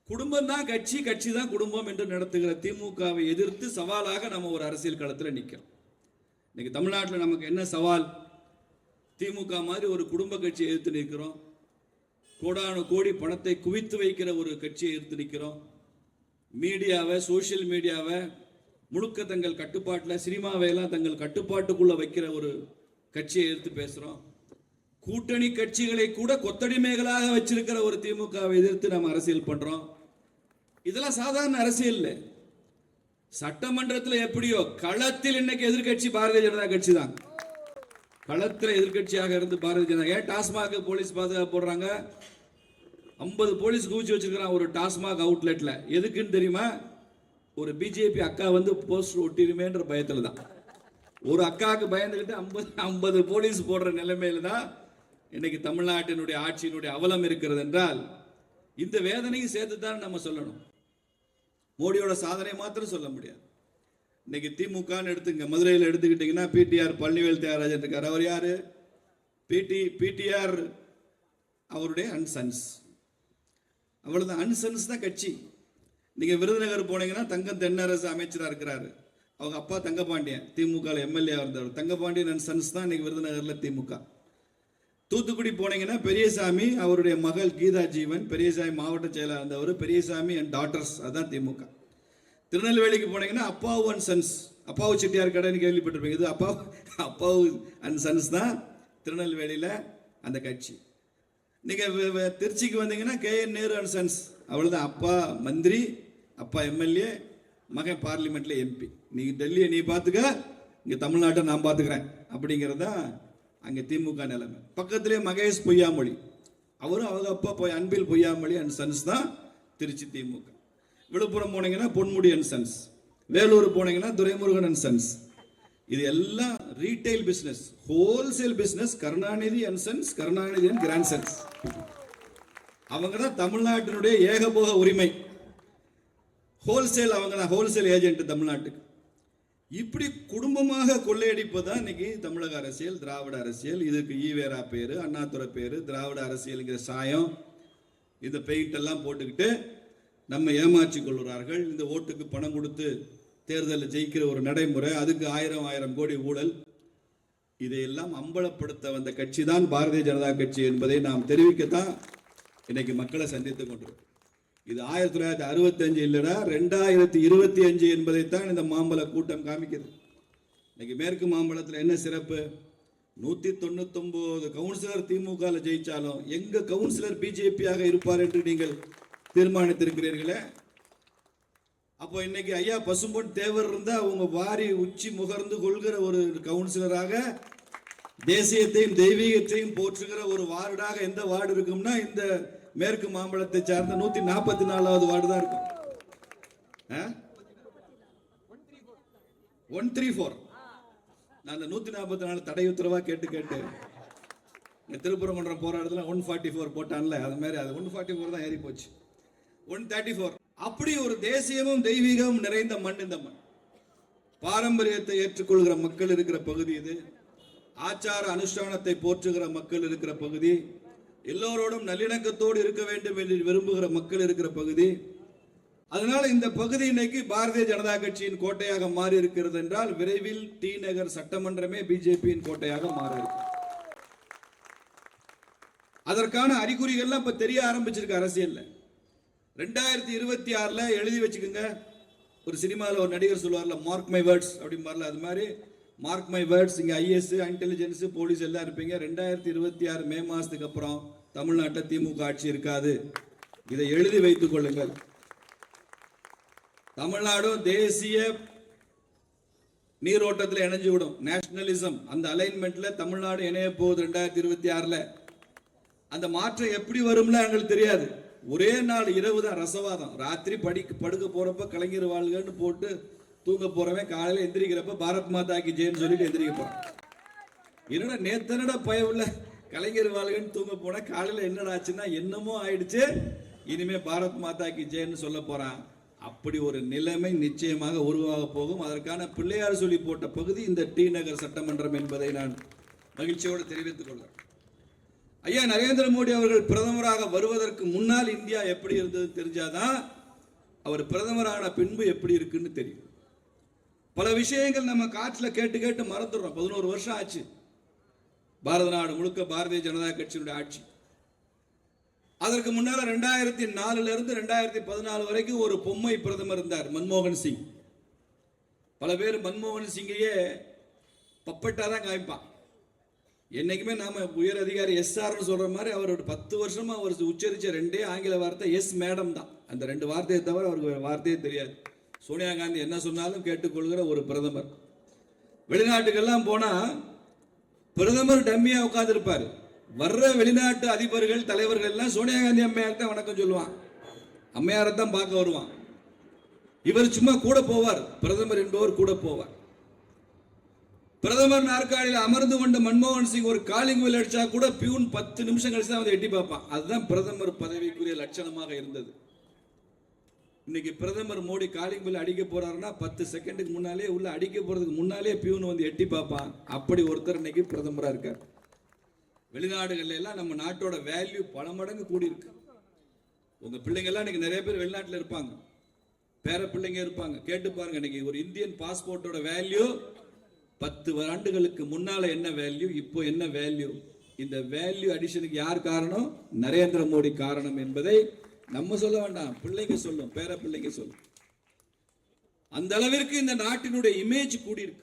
குடும்பம் தான் கட்சி, கட்சி தான் குடும்பம் என்று நடத்துகிற திமுகவை எதிர்த்து சவாலாக நம்ம ஒரு அரசியல் களத்தில் நிற்கிறோம். இன்னைக்கு தமிழ்நாட்டில் நமக்கு என்ன சவால்? திமுக மாதிரி ஒரு குடும்ப கட்சியை எதிர்த்து நிற்கிறோம். கோடானு கோடி பணத்தை குவித்து வைக்கிற ஒரு கட்சியை எதிர்த்து நிற்கிறோம். மீடியாவை, சோசியல் மீடியாவை முழுக்க தங்கள் கட்டுப்பாட்டில், சினிமாவை எல்லாம் தங்கள் கட்டுப்பாட்டுக்குள்ள வைக்கிற ஒரு கட்சியை எதிர்த்து பேசுறோம். கூட்டணி கட்சிகளை கூட கொத்தடிமைகளாக வச்சிருக்கிற ஒரு திமுகவை எதிர்த்து நம்ம அரசியல் பண்றோம். இதெல்லாம் சாதாரண அரசியல் இல்லை. சட்டமன்றத்தில் எப்படியோ, களத்தில் இன்னைக்கு எதிர்கட்சி பாரதிய ஜனதா கட்சி தான். களத்தில் எதிர்கட்சியாக இருந்து பாரதிய ஜனதா. ஏன் டாஸ்மாக் போலீஸ் பாதுகாப்பு போடுறாங்க? 50 போலீஸ் குவிச்சு வச்சிருக்கிறான் ஒரு டாஸ்மாக் அவுட்லெட்ல. எதுக்குன்னு தெரியுமா? ஒரு பிஜேபி அக்கா வந்து போஸ்டர் ஒட்டிருமேன்ற பயத்தில் தான். ஒரு அக்காவுக்கு பயந்துகிட்டு 50 போலீஸ் போடுற நிலைமையில தான் இன்னைக்கு தமிழ்நாட்டினுடைய ஆட்சியினுடைய அவலம் இருக்கிறது என்றால், இந்த வேதனையும் சேர்த்து தான் நம்ம சொல்லணும். மோடியோட சாதனை மாத்திரம் சொல்ல முடியாது. இன்னைக்கு திமுகன்னு எடுத்துங்க, மதுரையில் எடுத்துக்கிட்டீங்கன்னா பிடிஆர் பழனிவேல் தியாகராஜன் இருக்கார். அவர் யாரு? பிடிஆர் அவருடைய அன்சன்ஸ். அவ்வளவுதான், அன்சன்ஸ் தான் கட்சி. நீங்க விருதுநகர் போனீங்கன்னா தங்கம் தென்னரசு அமைச்சராக இருக்கிறாரு. அவங்க அப்பா தங்கபாண்டியன் திமுக எம்எல்ஏ இருந்தவர். தங்கபாண்டியன் அன்சன்ஸ் தான் இன்னைக்கு விருதுநகர்ல திமுக. தூத்துக்குடி போனீங்கன்னா பெரியசாமி, அவருடைய மகள் கீதா ஜீவன், பெரியசாமி மாவட்ட செயலாளர் இருந்தவர். பெரியசாமி அண்ட் டாட்டர்ஸ், அதுதான் திமுக. திருநெல்வேலிக்கு போனீங்கன்னா அப்பாவு அண்ட் சன்ஸ், அப்பாவு செட்டியார் கடைன்னு கேள்விப்பட்டிருப்பீங்க. இது அப்பாவு அண்ட் சன்ஸ் தான் திருநெல்வேலியில அந்த கட்சி. நீங்க திருச்சிக்கு வந்தீங்கன்னா கேஎன் நேரு அண்ட் சன்ஸ், அவ்வளவுதான். அப்பா மந்திரி, அப்பா எம்எல்ஏ, மகன் பார்லிமெண்ட்ல எம்பி. நீ டெல்லியை நீ பார்த்துக்க, இங்க தமிழ்நாட்டை நான் பார்த்துக்கிறேன் அப்படிங்கிறதா அங்கே திமுக நிலைமை. பக்கத்திலே மகேஷ் பொய்யாமொழி, அவரும் அவங்க அப்பா அன்பில் பொய்யாமொழி அண்ட் சன்ஸ் தான் திருச்சி திமுக. விழுப்புரம் போனீங்கன்னா பொன்முடி அண்ட் சன்ஸ், வேலூர் போனீங்கன்னா துரைமுருகன் அண்ட் சன்ஸ். இது எல்லாம் retail business, wholesale business. Karunanidhi and sons, Karunanidhi and grandsons, அவங்க தான் தமிழ்நாட்டினுடைய ஏகபோக உரிமை. ஹோல்சேல், அவங்க தான் ஹோல்சேல் ஏஜென்ட் தமிழ்நாட்டுக்கு. இப்படி குடும்பமாக கொள்ளையடிப்பதான் இன்னைக்கு தமிழக அரசியல், திராவிட அரசியல். இதுக்கு ஈவேரா பேரு, அண்ணாதுரை பேரு, திராவிட அரசியலுங்கிற சாயம், இந்த பெயிண்ட் எல்லாம் போட்டுக்கிட்டு நம்ம ஏமாற்றி கொள்கிறார்கள். இந்த ஓட்டுக்கு பணம் கொடுத்து தேர்தலில் ஜெயிக்கிற ஒரு நடைமுறை, அதுக்கு 1000 கோடி ஊழல், இதையெல்லாம் அம்பலப்படுத்த வந்த கட்சி தான் பாரதிய ஜனதா கட்சி என்பதை நாம் தெரிவிக்கத்தான் இன்னைக்கு மக்களை சந்தித்துக் கொண்டிருக்கிறோம். இது 1965 இல்லடா, 2025 என்பதைத்தான் இந்த மாம்பழ கூட்டம் காமிக்கிறது. இன்னைக்கு மேற்கு மாம்பழத்தில் என்ன சிறப்பு? 199 கவுன்சிலர் திமுக ஜெயிச்சாலும் எங்க கவுன்சிலர் பிஜேபியாக இருப்பார் என்று நீங்கள் தீர்மானித்திருக்கிறீர்களே. அப்போ இன்னைக்கு ஐயா பசும்பொன் தேவர் இருந்தா அவங்க வாரி உச்சி முகர்ந்து கொள்கிற ஒரு கவுன்சிலராக, தேசியத்தையும் தெய்வீகத்தையும் போற்றுகிற ஒரு வார்டாக எந்த வார்டு இருக்கும்னா இந்த மேற்கு மாம்பழத்தை சார்ந்த 144வது வார்டு தான் இருக்கும். 134. நான் அந்த 144 தடை உத்தரவா கேட்டு திருப்பரங்குன்றம் போராட்டத்தில் 144 போட்டான்ல, அது மாதிரி அது 144 தான் ஏறி போச்சு. 134. அப்படி ஒரு தேசியமும் தெய்வீகமும் நிறைந்த மண் இந்த மண். பாரம்பரியத்தை ஏற்றுக்கொள்கிற மக்கள் இருக்கிற பகுதி இது. ஆச்சார அனுஷ்டானத்தை போற்றுகிற மக்கள் இருக்கிற பகுதி. எல்லோரோடும் நல்லிணக்கத்தோடு இருக்க வேண்டும் என்று விரும்புகிற மக்கள் இருக்கிற பகுதி. அதனால இந்த பகுதி இன்னைக்கு பாரதிய ஜனதா கட்சியின் கோட்டையாக மாறி இருக்கிறது என்றால், விரைவில் டி நகர் சட்டமன்றமே பிஜேபியின் கோட்டையாக மாற இருக்கு. அதற்கான அறிகுறிகள்லாம் இப்ப தெரிய ஆரம்பிச்சிருக்கு அரசியல்ல. 2026 எழுதி வச்சுக்கோங்க. ஒரு சினிமாவில் ஒரு நடிகர் சொல்லுவார்ல, மார்க் மை வேர்ட்ஸ் அப்படிம்பார்ல, அது மாதிரி மார்க் மை வேர்ட்ஸ். இங்க ஐஎஸ், இன்டெலிஜென்ஸ், போலீஸ் எல்லாம் இருப்பீங்க. 2026 மே மாசத்துக்கு அப்புறம் தமிழ்நாட்டில் திமுக ஆட்சி இருக்காது. இதை எழுதி வைத்துக் கொள்ளுங்கள். தமிழ்நாடும் தேசிய நீரோட்டத்தில் இணைஞ்சு விடும். நேஷனலிசம் அந்த அலைன்மெண்ட்ல தமிழ்நாடு இணைய போகுது 2026. அந்த மாற்றம் எப்படி வரும்ல எங்களுக்கு தெரியாது. ஒரே நாள் இரவு தான் ரசவாதம். ராத்திரி படுக்க போறப்ப கலைஞர் வாழ்கன்னு போட்டு தூங்க போறவன் காலையில எந்திரிக்கிறப்ப பாரத் மாதா கி ஜெயன்னு சொல்லிட்டு எந்திரிக்க போறான். என்னடா நேத்தனடா பயவுள்ள கலைஞர் வாழ்கன்னு தூங்க போன, காலையில என்னடா ஆச்சுன்னா என்னமோ ஆயிடுச்சு, இனிமே பாரத் மாதா கி ஜெயன்னு சொல்ல போறான். அப்படி ஒரு நிலைமை நிச்சயமாக உருவாக போகும். அதற்கான பிள்ளையார் சொல்லி போட்ட பகுதி இந்த டி நகர் சட்டமன்றம் என்பதை நான் மகிழ்ச்சியோடு தெரிவித்துக் கொள்கிறேன். ஐயா நரேந்திர மோடி அவர்கள் பிரதமராக வருவதற்கு முன்னால் இந்தியா எப்படி இருந்தது தெரிஞ்சாதான் அவர் பிரதமரான பின்பு எப்படி இருக்குன்னு தெரியும். பல விஷயங்கள் நம்ம காற்றில் கேட்டு கேட்டு மறந்துடுறோம். 11 வருஷம் ஆச்சு பாரத நாடு முழுக்க பாரதிய ஜனதா கட்சியினுடைய ஆட்சி. அதற்கு முன்னால 2004 இருந்து 2014 வரைக்கும் ஒரு பொம்மை பிரதமர் இருந்தார், மன்மோகன் சிங். பல பேர் மன்மோகன் சிங்கையே பப்பட்டா தான் காமிப்பான். என்னைக்குமே நாம உயர் அதிகாரி எஸ்ஆர்னு சொல்ற மாதிரி அவர் 10 வருஷமா அவர் உச்சரிச்ச 2 ஆங்கில வார்த்தை எஸ் மேடம் தான். அந்த 2 வார்த்தையை தவிர அவருக்கு வார்த்தையே தெரியாது. சோனியா காந்தி என்ன சொன்னாலும் கேட்டுக்கொள்கிற ஒரு பிரதமர். வெளிநாட்டுக்கெல்லாம் போனா பிரதமர் டம்மியா உட்கார்ந்து இருப்பார். வர்ற வெளிநாட்டு அதிபர்கள் தலைவர்கள் எல்லாம் சோனியா காந்தி அம்மையார் தான் வணக்கம் சொல்லுவான், அம்மையாரை தான் பார்க்க வருவான். இவர் சும்மா கூட போவார், பிரதமர் என்பவர் கூட போவார். பிரதமர் நாற்காலியில் அமர்ந்து கொண்ட மன்மோகன் சிங் ஒரு காலிங் பெல் அடிச்சா கூட பியூன் 10 நிமிஷம் கழிச்சு தான் வந்து எட்டி பார்ப்பான். அதுதான் பிரதமர் பதவிக்குரிய லட்சணமாக இருந்தது. இன்னைக்கு பிரதமர் மோடி காலிங் பெல் அடிக்க போறாருன்னா 10 செகண்டுக்கு முன்னாலே உள்ள அடிக்க போறதுக்கு முன்னாலே பியூன் வந்து எட்டி பார்ப்பான். அப்படி ஒருத்தர் இன்னைக்கு பிரதமரா இருக்கார். வெளிநாடுகள்ல எல்லாம் நம்ம நாட்டோட வேல்யூ பல மடங்கு கூடி இருக்கு. உங்க பிள்ளைங்க எல்லாம் இன்னைக்கு நிறைய பேர் வெளிநாட்டுல இருப்பாங்க, பேர பிள்ளைங்க இருப்பாங்க. கேட்டு பாருங்க, இன்னைக்கு ஒரு இந்தியன் பாஸ்போர்ட்டோட வேல்யூ 10 ஆண்டுகளுக்கு முன்னால என்ன வேல்யூ, இப்போ என்ன வேல்யூ. இந்த வேல்யூ அடிஷனுக்கு யார் காரணம்? நரேந்திர மோடி காரணம் என்பதை நம்ம சொல்ல வேண்டாம், பிள்ளைங்க சொல்லும், பேர பிள்ளைங்க சொல்லும். அந்த அளவிற்கு இந்த நாட்டினுடைய இமேஜ் கூடி இருக்கு.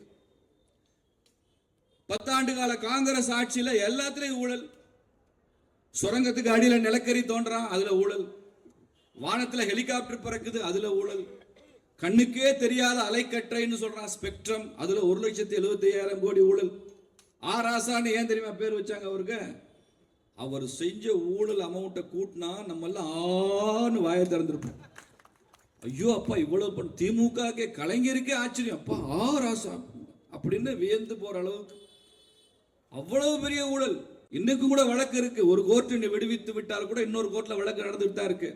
10 ஆண்டு கால காங்கிரஸ் ஆட்சியில எல்லாத்திலையும் ஊழல். சுரங்கத்துக்கு அடியில நிலக்கரி தோன்றான், அதுல ஊழல். வானத்துல ஹெலிகாப்டர் பறக்குது, அதுல ஊழல். கண்ணுக்கே தெரியாத அலைக்கற்றைன்னு சொல்றான் ஸ்பெக்ட்ரம், அதுல 1,75,000 கோடி ஊழல். ஆராசான்னு ஏன் தெரியுமா பேர் வச்சாங்க அவருக்கு? அவர் செஞ்ச ஊழல் அமௌண்ட்டை கூட்டினா நம்ம எல்லாம் ஆன்னு வாயை திறந்துருப்போம். ஐயோ அப்பா இவ்வளவு பண்ண, திமுக கலைஞருக்கே ஆச்சரியம், அப்பா ராசா அப்படின்னு வியந்து போற அளவுக்கு அவ்வளவு பெரிய ஊழல். இன்னைக்கும் கூட வழக்கு இருக்கு. ஒரு கோர்ட் விடுவித்து விட்டால் கூட இன்னொரு கோர்ட்ல வழக்கு நடந்துட்டு தான் இருக்கு.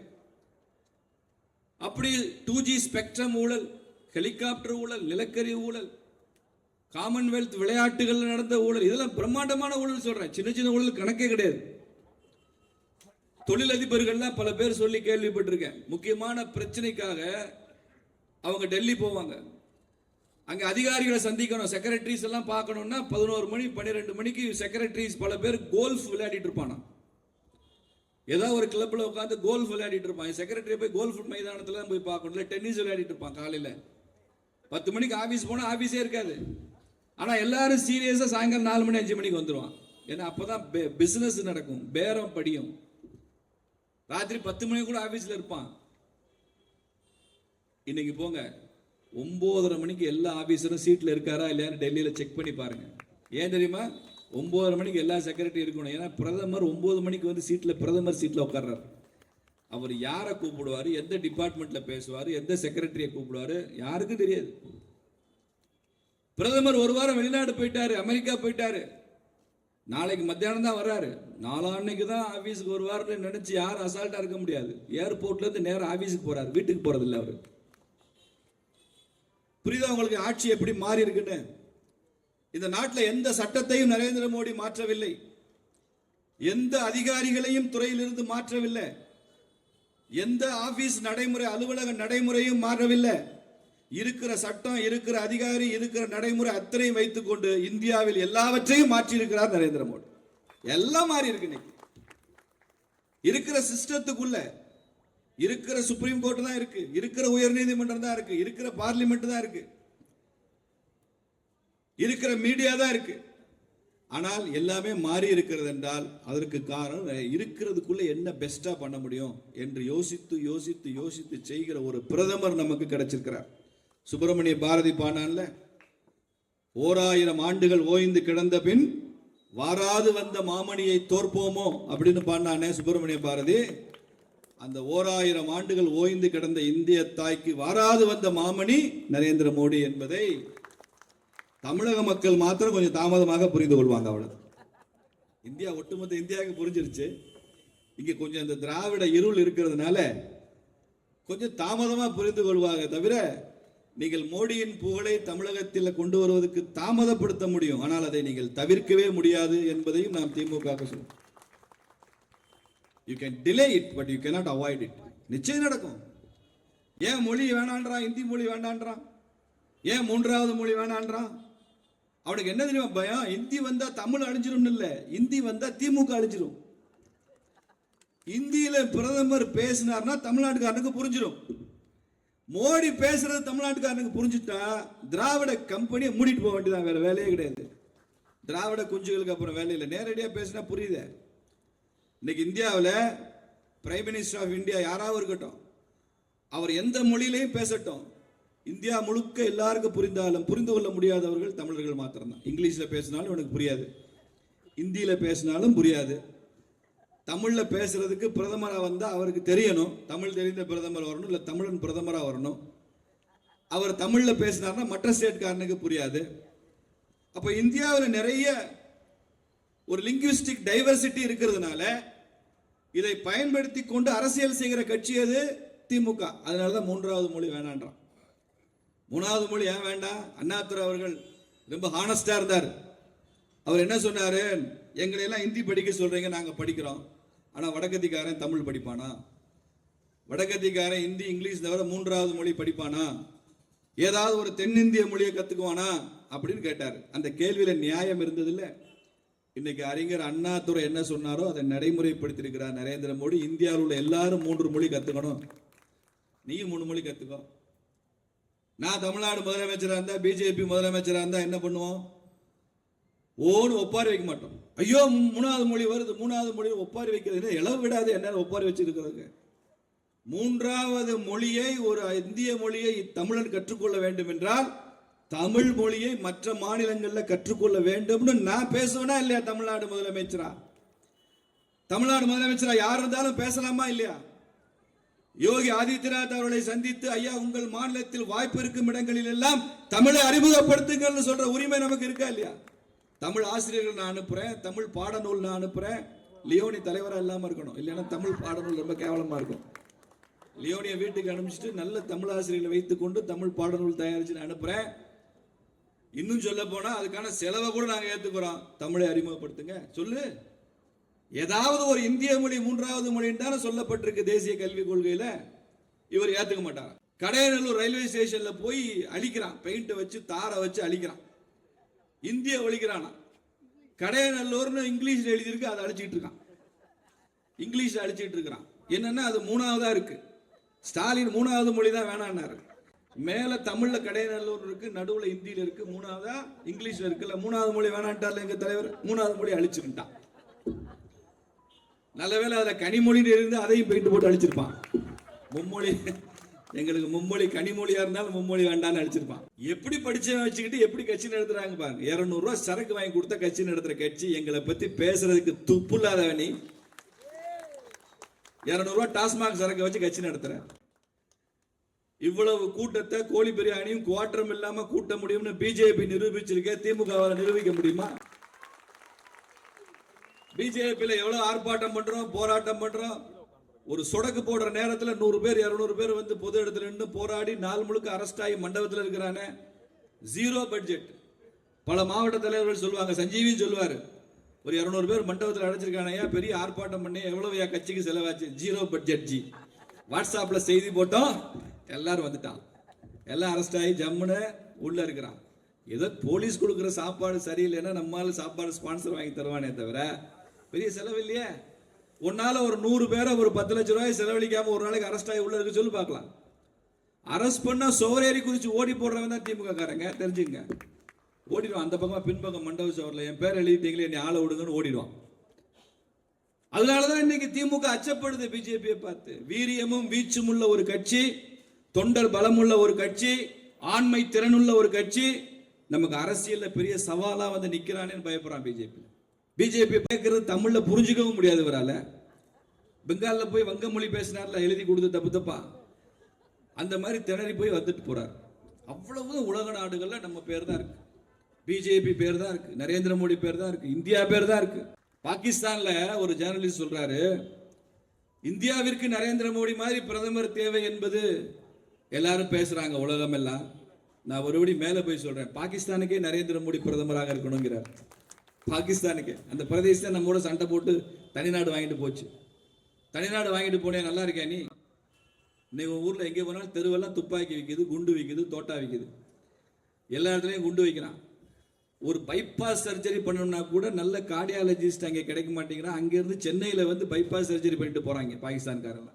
அப்படி 2G ஸ்பெக்ட்ரம் ஊழல், ஹெலிகாப்டர் ஊழல், நிலக்கரி ஊழல், காமன்வெல்த் விளையாட்டுகள் நடந்த ஊழல், இதெல்லாம் பிரம்மாண்டமான ஊழல் சொல்றேன். சின்ன சின்ன ஊழல் கணக்கே கிடையாது. தொழிலதிபர்கள்லாம் பல பேர் சொல்லி கேள்விப்பட்டிருக்கேன். முக்கியமான பிரச்சனைக்காக அவங்க டெல்லி போவாங்க. அங்க அதிகாரிகளை சந்திக்கணும், செக்ரட்டரிஸ் எல்லாம் பார்க்கணும்னா 11 மணி 12 மணிக்கு செக்ரட்டரிஸ் பல பேர் கோல்ஃப் விளையாடிட்டு இருப்பானா. ஏதாவது ஒரு கிளப்ல உட்காந்து கோல்ஃப் விளையாடிட்டு இருப்பான். செக்ரட்டரி போய் கோல்ஃப் மைதானத்துல தான் போய் பார்க்கணும். இல்லை டென்னிஸ் விளையாடிட்டு இருப்பான். காலையில 10 மணிக்கு ஆபீஸ் போனா ஆபீஸே இருக்காது. ஆனா எல்லாரும் சீரியஸா சாயங்காலம் 4 மணி 5 மணிக்கு வந்துருவான். ஏன்னா அப்பதான் பிசினஸ் நடக்கும், பேரம் படியும். ராத்திரி 10 மணிக்கு கூட ஆபீஸ்ல இருப்பான். இன்னைக்கு போங்க 9:30 மணிக்கு எல்லா ஆபீசரும் சீட்ல இருக்காரா இல்லையான்னு டெல்லியில செக் பண்ணி பாருங்க. ஏன் தெரியுமா? 9:30 மணிக்கு எல்லா செக்ரட்டரி இருக்கணும். ஏன்னா பிரதமர் 9 மணிக்கு வந்து சீட்ல பிரதமர் சீட்ல உட்கார்றாரு. அவர் யாரை கூப்பிடுவாரு, எந்த டிபார்ட்மெண்ட்ல பேசுவாரு, எந்த செக்ரட்டரியை கூப்பிடுவாரு யாருக்கும் தெரியாது. பிரதமர் ஒரு வாரம் வெளிநாடு போயிட்டாரு, அமெரிக்கா போயிட்டாரு. நாளைக்கு மத்தியானம் தான் வர்றாரு. நாளான்னைக்கு தான் ஆபீஸுக்கு ஒரு வாரம் நினைச்சு யாரும் அசால்ட்டா இருக்க முடியாது. ஏர்போர்ட்ல இருந்து நேரம் ஆபீஸுக்கு போறாரு, வீட்டுக்கு போறது இல்லை அவரு. புரியுதா உங்களுக்கு ஆட்சி எப்படி மாறி இருக்குன்னு? இந்த நாட்டில் எந்த சட்டத்தையும் நரேந்திர மோடி மாற்றவில்லை, எந்த அதிகாரிகளையும் துறையிலிருந்து மாற்றவில்லை, எந்த ஆபீஸ் நடைமுறை அலுவலக நடைமுறையும் மாறவில்லை. இருக்கிற சட்டம், இருக்கிற அதிகாரி, இருக்கிற நடைமுறை அத்தனையும் வைத்துக் கொண்டு இந்தியாவில் எல்லாவற்றையும் மாற்றி இருக்கிறார் நரேந்திர மோடி. எல்லாம் மாறி இருக்கு. இன்னைக்கு இருக்கிற சிஸ்டத்துக்குள்ள இருக்கிற சுப்ரீம் கோர்ட் தான் இருக்கு, இருக்கிற உயர் நீதிமன்றம் தான் இருக்கு, இருக்கிற பார்லிமெண்ட் தான் இருக்கு, இருக்கிற மீடியா தான் இருக்கு. ஆனால் எல்லாமே மாறி இருக்கிறது என்றால் அதற்கு காரணம் இருக்கிறதுக்குள்ள என்ன பெஸ்டா பண்ண முடியும் என்று யோசித்து யோசித்து யோசித்து செய்கிற ஒரு பிரதமர் நமக்கு கிடைச்சிருக்கிறார். சுப்பிரமணிய பாரதி பாடான்ல 1000 ஆண்டுகள் ஓய்ந்து கிடந்த பின் வாராது வந்த மாமணியை தோற்போமோ அப்படின்னு பாடினானே சுப்பிரமணிய பாரதி. அந்த 1000 ஆண்டுகள் ஓய்ந்து கிடந்த இந்திய தாய்க்கு வாராது வந்த மாமணி நரேந்திர மோடி என்பதை தமிழக மக்கள் மாத்திரம் கொஞ்சம் தாமதமாக புரிந்து கொள்வாங்க. அவ்வளவு இந்தியா ஒட்டுமொத்த இந்தியாவுக்கு புரிஞ்சிருச்சு. இங்க கொஞ்சம் இந்த திராவிட இருள் இருக்கிறதுனால கொஞ்சம் தாமதமா புரிந்து கொள்வாங்க. தவிர நீங்கள் மோடியின் புகழை தமிழகத்தில் கொண்டு வருவதற்கு தாமதப்படுத்த முடியும், ஆனால் அதை நீங்கள் தவிர்க்கவே முடியாது என்பதையும் நாம் திமுக சொல்லுவோம். You can delay it but you cannot avoid it. நிச்சயம் நடக்கும். ஏன் மொழி வேணான்றான், இந்தி மொழி வேண்டான்றான், ஏன் மூன்றாவது மொழி வேணான்றான்? அவனுக்கு என்ன தெரியுமா பயம்? இந்தி வந்தா தமிழ் அழிஞ்சிரும் இல்ல, இந்தி வந்தா திமுக அழிஞ்சிரும். இந்தியில பிரதமர் பேசினார்னா தமிழ்நாட்டுக்காரனுக்கு புரிஞ்சிடும். மோடி பேசுறது தமிழ்நாட்டுக்காரனுக்கு புரிஞ்சுட்டா திராவிட கம்பெனியை மூடிட்டு போக வேண்டியதான், வேற வேலையே கிடையாது. திராவிட குஞ்சுகளுக்கு அப்புறம் வேலை இல்லை. நேரடியாக பேசினா புரியுது. இன்னைக்கு இந்தியாவில் பிரைம் மினிஸ்டர் ஆஃப் இந்தியா யாராவது இருக்கட்டும், அவர் எந்த மொழியிலையும் பேசட்டும், இந்தியா முழுக்க எல்லாருக்கும் புரிந்தாலும் புரிந்து கொள்ள முடியாதவர்கள் தமிழர்கள் மாத்திரம்தான். இங்கிலீஷில் பேசினாலும் எனக்கு புரியாது, இந்தியில் பேசினாலும் புரியாது. தமிழில் பேசுறதுக்கு பிரதமராக வந்தால் அவருக்கு தெரியணும், தமிழ் தெரிந்த பிரதமர் வரணும், இல்லை தமிழன் பிரதமராக வரணும். அவர் தமிழில் பேசினார்னா மற்ற ஸ்டேட்காரனுக்கு புரியாது. அப்போ இந்தியாவில் நிறைய ஒரு லிங்குவிஸ்டிக் டைவர்சிட்டி இருக்கிறதுனால இதை பயன்படுத்தி கொண்டு அரசியல் செய்கிற கட்சி அது திமுக. அதனால தான் மூன்றாவது மொழி வேணான்றான். மூணாவது மொழி ஏன் வேண்டாம்? அண்ணாதுரை அவர்கள் ரொம்ப ஹானஸ்டா இருந்தார். அவர் என்ன சொன்னாரு? எங்களை எல்லாம் ஹிந்தி படிக்க சொல்றீங்க, நாங்க படிக்கிறோம். ஆனா வடக்கத்திக்காரன் தமிழ் படிப்பானா? வடக்கத்திக்காரன் ஹிந்தி இங்கிலீஷ் தவிர மூன்றாவது மொழி படிப்பானா? ஏதாவது ஒரு தென்னிந்திய மொழியை கத்துக்குவானா அப்படின்னு கேட்டார். அந்த கேள்வியில நியாயம் இருந்ததில்ல. இன்னைக்கு அறிஞர் அண்ணாதுரை என்ன சொன்னாரோ அதை நடைமுறைப்படுத்தியிருக்கிறார் நரேந்திர மோடி. இந்தியாவில் உள்ள எல்லாரும் 3 மொழி கத்துக்கணும், நீயும் 3 மொழி கத்துக்கோ. நான் தமிழ்நாடு முதலமைச்சராக இருந்தா, பிஜேபி முதலமைச்சராக இருந்தா என்ன பண்ணுவோம்? ஓன்னு ஒப்பாரி வைக்க மாட்டோம். ஐயோ 3வது மொழி வருது, 3வது மொழி ஒப்பாரி வைக்கிறது இளவு விடாது. என்ன ஒப்பாரி வச்சிருக்கிறது? 3வது மொழியை, ஒரு இந்திய மொழியை தமிழன் கற்றுக்கொள்ள வேண்டும் என்றால் தமிழ் மொழியை மற்ற மாநிலங்களில் கற்றுக்கொள்ள வேண்டும்னு நான் பேசுவேனா இல்லையா? தமிழ்நாடு முதலமைச்சரா, தமிழ்நாடு முதலமைச்சரா யார் இருந்தாலும் பேசலாமா இல்லையா? யோகி ஆதித்யநாத் அவர்களை சந்தித்து, ஐயா உங்கள் மாநிலத்தில் வாய்ப்பு இருக்கும் இடங்களில் எல்லாம் தமிழை அறிமுகப்படுத்துங்கள் சொல்ற உரிமை நமக்கு இருக்கா இல்லையா? தமிழ் ஆசிரியர்கள் நான் அனுப்புறேன், தமிழ் பாடநூல் நான் அனுப்புறேன். லியோனி தலைவராக இல்லாம இருக்கணும், இல்லைன்னா தமிழ் பாடநூல் ரொம்ப கேவலமா இருக்கும். லியோனியை வீட்டுக்கு அனுப்பிச்சிட்டு நல்ல தமிழ் ஆசிரியர்களை வைத்துக் கொண்டு தமிழ் பாடநூல் தயாரிச்சு நான் அனுப்புறேன். இன்னும் சொல்ல போனா அதுக்கான செலவை கூட நாங்க ஏத்துக்கிறோம். தமிழை அறிமுகப்படுத்துங்க சொல்லு. ஏதாவது ஒரு இந்திய மொழி 3வது மொழின்னு தானே சொல்லப்பட்டிருக்கு தேசிய கல்விக் கொள்கையில. இவர் ஏத்துக்க மாட்டார். கடையநல்லூர் ரயில்வே ஸ்டேஷன்ல போய் அழிக்கிறான், பெயிண்ட் வச்சு தாரை வச்சு அழிக்கிறான், இந்திய ஒழிக்கிறானா. கடையநல்லூர்னு இங்கிலீஷ்ல எழுதியிருக்கு, அதை அழிச்சிட்டு இருக்கான், இங்கிலீஷ்ல அழிச்சிட்டு இருக்கிறான். என்னன்னா அது 3வதா இருக்கு. ஸ்டாலின் 3வது மொழி தான் வேணான்னாரு. மேல தமிழ்ல கடையநல்லூர் இருக்கு, நடுவுல இந்தியில இருக்கு, 3வதா இங்கிலீஷ்ல இருக்குல்ல. 3வது மொழி வேணான்ட்டார்ல எங்க தலைவர். 3வது மொழி அழிச்சிருந்தான். நல்லவேளை அதுல கனிமொழி இருந்து அதையும் பெயிண்ட் போட்டு அழிச்சிருப்பான். மும்மொழி, எங்களுக்கு மும்மொழி கனிமொழியா இருந்தாலும் மும்மொழி வேண்டாம்னு அழிச்சிருப்பான். எப்படி படிச்சவன் வச்சுக்கிட்டு எப்படி கட்சி நடத்துறாங்க பாருங்க. 200 ரூபாய் சரக்கு வாங்கி கொடுத்த கட்சி நடத்துற கட்சி. எங்களை பத்தி பேசுறதுக்கு துப்பு இல்லாதவனி 200 ரூபாய் டாஸ்மாக் சரக்கு வச்சு கட்சி நடத்துற. இவ்வளவு கூட்டத்தை கோழி பிரியாணியும் குவாட்டரும் இல்லாம கூட்ட முடியும்னு பிஜேபி நிரூபிச்சிருக்க, திமுக நிரூபிக்க முடியுமா? பிஜேபியில எவ்வளவு ஆர்ப்பாட்டம் பண்றோம், போராட்டம் பண்றோம். ஒரு சொடக்கு போடுற நேரத்தில் 100 பேர் 200 பேர் வந்து பொது இடத்துல நின்று போராடி நாள் முழுக்க அரெஸ்ட் ஆகி மண்டபத்தில் இருக்கிறானே. 0 பட்ஜெட். பல மாவட்ட தலைவர்கள் சொல்லுவாங்க, சஞ்சீவி சொல்லுவாரு, ஒரு 200 பேர் மண்டபத்தில் அடைச்சிருக்கானையா, பெரிய ஆர்ப்பாட்டம் பண்ணி எவ்வளவு கட்சிக்கு செலவாச்சு? 0 பட்ஜெட் ஜி. வாட்ஸ்அப்ல செய்தி போட்டோம், எல்லாரும் வந்துட்டான், எல்லாம் அரெஸ்ட் ஆகி ஜம்முன்னு உள்ள இருக்கிறான். ஏதோ போலீஸ் கொடுக்குற சாப்பாடு சரியில்லைன்னா நம்மளால சாப்பாடு ஸ்பான்சர் வாங்கி தருவானே தவிர பெரிய செலவு இல்லையே. உன்னால ஒரு 100 பேரை ஒரு 10 லட்சம் ரூபாய் செலவழிக்காம ஒரு நாளைக்கு அரெஸ்ட் ஆகி உள்ள இருக்க சொல்லி பார்க்கலாம். அரெஸ்ட் பண்ணா சோரேறி குதிச்சு ஓடி போடுறவன் தான் திமுக காரங்க, தெரிஞ்சுங்க. ஓடிடுவான் அந்த பக்கம் பின்பக்கம் மண்டப சோரில் என் பேர் எழுதிட்டீங்களே என்னை ஆளை விடுங்கன்னு ஓடிடுவான். அதனாலதான் இன்னைக்கு திமுக அச்சப்படுது பிஜேபியை பார்த்து. வீரியமும் வீச்சும் உள்ள ஒரு கட்சி, தொண்டர் பலமுள்ள ஒரு கட்சி, ஆண்மை திறனுள்ள ஒரு கட்சி நமக்கு அரசியல்ல பெரிய சவாலா வந்து நிக்கிறானேன்னு பயப்படுறான் பிஜேபி. பிஜேபி பேசுறது தமிழ்ல புரிஞ்சுக்கவும் முடியாது இவரால. பெங்கால்ல போய் வங்க மொழி பேசினார்ல, எழுதி கொடுத்து தப்பு தப்பா, அந்த மாதிரி திணறி போய் வந்துட்டு போறார். அவ்வளவு உலக நாடுகள்ல நம்ம பேர் தான் இருக்கு, பிஜேபி பேர் தான் இருக்கு, நரேந்திர மோடி பேர் தான் இருக்கு, இந்தியா பேர் தான் இருக்கு. பாகிஸ்தான்ல ஒரு ஜேர்னலிஸ்ட் சொல்றாரு, இந்தியாவிற்கு நரேந்திர மோடி மாதிரி பிரதமர் தேவை என்பது எல்லாரும் பேசுறாங்க உலகம் எல்லாம். நான் ஒருபடி மேல போய் சொல்றேன், பாகிஸ்தானுக்கே நரேந்திர மோடி பிரதமராக இருக்கணுங்கிறார். பாகிஸ்தானுக்கு அந்த பிரதேசத்தை நம்மோட சண்டை போட்டு தனிநாடு வாங்கிட்டு போச்சு. தனிநாடு வாங்கிட்டு போனே, நல்லா இருக்கேன் நீ. இன்னைக்கு ஊரில் எங்கே போனாலும் தெருவெல்லாம் துப்பாக்கி விற்கிது, குண்டு விற்கிது, தோட்டா விற்கிது, எல்லா இடத்துலையும் குண்டு வைக்கிறான். ஒரு பைபாஸ் சர்ஜரி பண்ணணும்னா கூட நல்ல கார்டியாலஜிஸ்ட் அங்கே கிடைக்க மாட்டேங்கிறான். அங்கேருந்து சென்னையில் வந்து பைபாஸ் சர்ஜரி பண்ணிட்டு போகிறாங்க பாகிஸ்தான்காரங்க.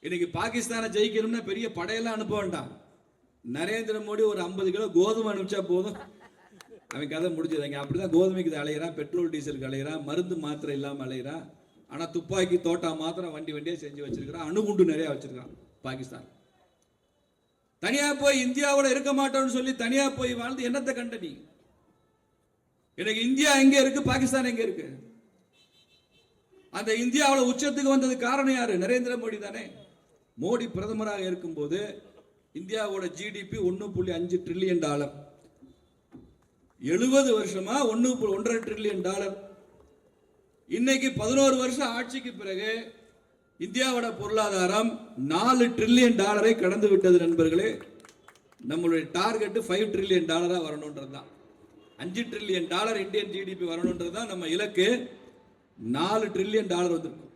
இன்னைக்கு பாகிஸ்தானை ஜெயிக்கணும்னா பெரிய படையெல்லாம் அனுப்ப வேண்டாம். நரேந்திர மோடி ஒரு 50 கிலோ கோதுமை அனுப்பிச்சா போதும், அவன் கதை முடிஞ்சது. அப்படிதான் கோதுமைக்கு அலையிறான், பெட்ரோல் டீசலுக்கு அலையிறான், மருந்து மாத்திரை இல்லாமல் அலையிறான். ஆனால் துப்பாக்கி தோட்டா மாத்திரம் வண்டியாக செஞ்சு வச்சிருக்கிறான், அணுகுண்டு நிறைய வச்சிருக்கான் பாகிஸ்தான். தனியா போய் இந்தியாவோட இருக்க மாட்டோம்னு சொல்லி தனியா போய் வாழ்ந்து என்னத்தை கண்ட நீ? இன்னைக்கு இந்தியா எங்க இருக்கு, பாகிஸ்தான் எங்க இருக்கு? அந்த இந்தியாவோட உச்சத்துக்கு வந்தது காரணம் யாரு? நரேந்திர மோடி தானே. மோடி பிரதமராக இருக்கும் போது இந்தியாவோட ஜிடிபி $1.5 ட்ரில்லியன், 70 வருஷமா $1.5 ட்ரில்லியன். இன்னைக்கு 11 வருஷம் ஆட்சிக்கு பிறகு இந்தியாவோட பொருளாதாரம் $4 ட்ரில்லியன் கடந்து விட்டது நண்பர்களே. நம்மளுடைய டார்கெட் $5 ட்ரில்லியன் வரணும்ன்றதுதான். $5 ட்ரில்லியன் இந்தியன் ஜிடிபி வரணும்ன்றதுதான் நம்ம இலக்கு. $4 ட்ரில்லியன் வந்திருக்கும்.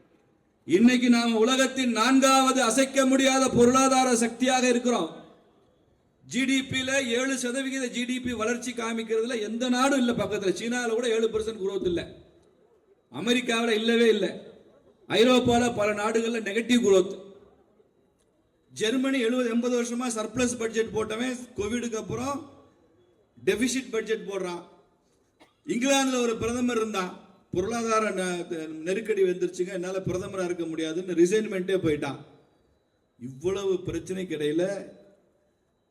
இன்னைக்கு நாம உலகத்தின் 4வது அசைக்க முடியாத பொருளாதார சக்தியாக இருக்கிறோம். ஜிடிபியில 7% ஜிடிபி வளர்ச்சி காமிக்கிறதுல எந்த நாடும் இல்லை பக்கத்துல. சீனாவில் கூட 7% குரோத் இல்லை, அமெரிக்காவில் இல்லவே இல்லை, ஐரோப்பாவில் பல நாடுகளில் நெகட்டிவ் குரோத். ஜெர்மனி 70-80 வருஷமா சர்ப்ளஸ் பட்ஜெட் போட்டவன் கோவிடுக்கு அப்புறம் டெபிசிட் பட்ஜெட் போடுறான். இங்கிலாந்துல ஒரு பிரதமர் இருந்தான், பொருளாதார நெருக்கடி வந்துருச்சுங்க, என்னால் பிரதமராக இருக்க முடியாதுன்னு ரிசைன்மெண்ட்டே போயிட்டான். இவ்வளவு பிரச்சனைக்கு இடையில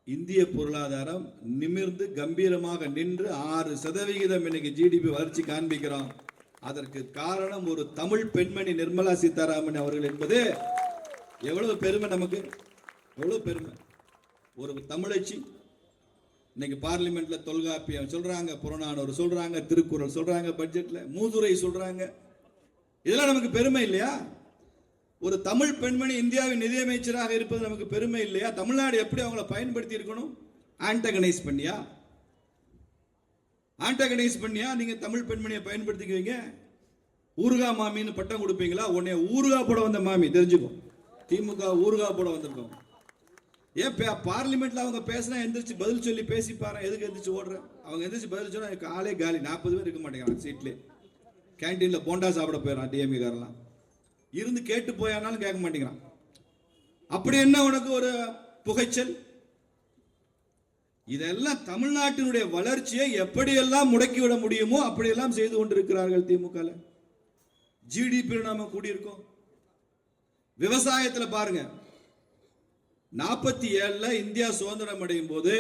இந்திய பொருளாதாரம் நிமிர்ந்து கம்பீரமாக நின்று 6% இன்னைக்கு ஜிடிபி வளர்ச்சி காண்பிக்கிறோம். அதற்கு காரணம் ஒரு தமிழ் பெண்மணி நிர்மலா சீதாராமன் அவர்கள் என்பது எவ்வளவு பெருமை நமக்கு, எவ்வளவு பெருமை. ஒரு தமிழச்சி இன்னைக்கு பார்லிமெண்ட்ல தொல்காப்பியம் சொல்றாங்க, புறநானூறு சொல்றாங்க, திருக்குறள் சொல்றாங்க, பட்ஜெட்ல மூதுரை சொல்றாங்க. இதெல்லாம் நமக்கு பெருமை இல்லையா? ஒரு தமிழ் பெண்மணி இந்தியாவின் நிதியமைச்சராக இருப்பது நமக்கு பெருமை இல்லையா? தமிழ்நாடு எப்படி அவங்கள பயன்படுத்தி இருக்கணும்? ஆன்டகனைஸ் பண்ணியா? ஆன்டகனைஸ் பண்ணியா நீங்க தமிழ் பெண்மணியை பயன்படுத்திக்குவீங்க? ஊர்கா மாமின்னு பட்டம் கொடுப்பீங்களா? உடனே ஊர்கா போட வந்த மாமி தெரிஞ்சுக்கோ, திமுக ஊர்கா போட வந்திருக்கோம். ஏன் பார்லிமெண்ட்ல அவங்க பேசினா எந்திரிச்சு பதில் சொல்லி பேசிப்பாரு, எதுக்கு எந்திரிச்சு ஓடுற? அவங்க எந்திரிச்சு பதில் சொன்னா காலே காலி, 40 பேர் இருக்க மாட்டேங்கிறான் சீட்ல. கேன்டீன்ல போண்டா சாப்பிட போயிடறான் டிஎம்கே காரெல்லாம், இருந்து கேட்டு போயானாலும் கேட்க மாட்டேங்கிறான். அப்படி என்ன உனக்கு ஒரு புகைச்சல்? இதெல்லாம் தமிழ்நாட்டினுடைய வளர்ச்சியை எப்படியெல்லாம் முடக்கிவிட முடியுமோ அப்படியெல்லாம் செய்து கொண்டிருக்கிறார்கள் திமுக. ஜிடிபி நாம கூடியிருக்கோம். விவசாயத்தில் பாருங்க, 47 இந்தியா சுதந்திரம் அடையும் போது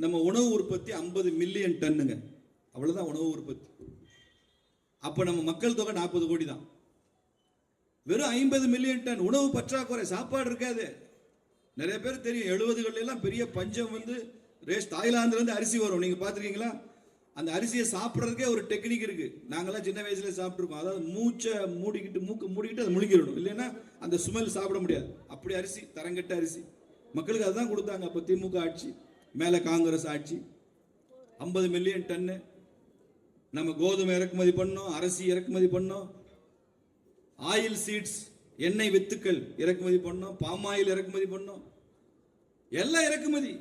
நம்ம உணவு உற்பத்தி 50 மில்லியன் டன்னுங்க, அவ்வளவுதான் உணவு உற்பத்தி. அப்ப நம்ம மக்கள் தொகை 40 கோடி தான். வெறும் 50 மில்லியன் டன் உணவு பற்றாக்குறை, சாப்பாடு இருக்காது. நிறைய பேர் தெரியும் 70கள் எல்லாம் பெரிய பஞ்சம் வந்து தாய்லாந்துல இருந்து அரிசி வரும், நீங்க பாத்துருக்கீங்களா? அந்த அரிசியை சாப்பிட்றதுக்கே ஒரு டெக்னிக் இருக்கு. நாங்கெல்லாம் சின்ன வயசுல சாப்பிட்டுருக்கோம். அதாவது மூச்சை மூடிக்கிட்டு, மூக்கு மூடிக்கிட்டு அதை முழுங்கிடணும், இல்லைன்னா அந்த ஸ்மெல் சாப்பிட முடியாது. அப்படி அரிசி, தரங்கட்ட அரிசி மக்களுக்கு அதுதான் கொடுத்தாங்க. அப்போ திமுக ஆட்சி, மேல காங்கிரஸ் ஆட்சி. 50 மில்லியன் டன்னு நம்ம கோதுமை இறக்குமதி பண்ணோம், அரிசி இறக்குமதி பண்ணோம், ஆயில் சீட்ஸ் எண்ணெய் வித்துக்கள் இறக்குமதி பண்ணோம், பாமாயில் இறக்குமதி பண்ணோம், எல்லாம் இறக்குமதி.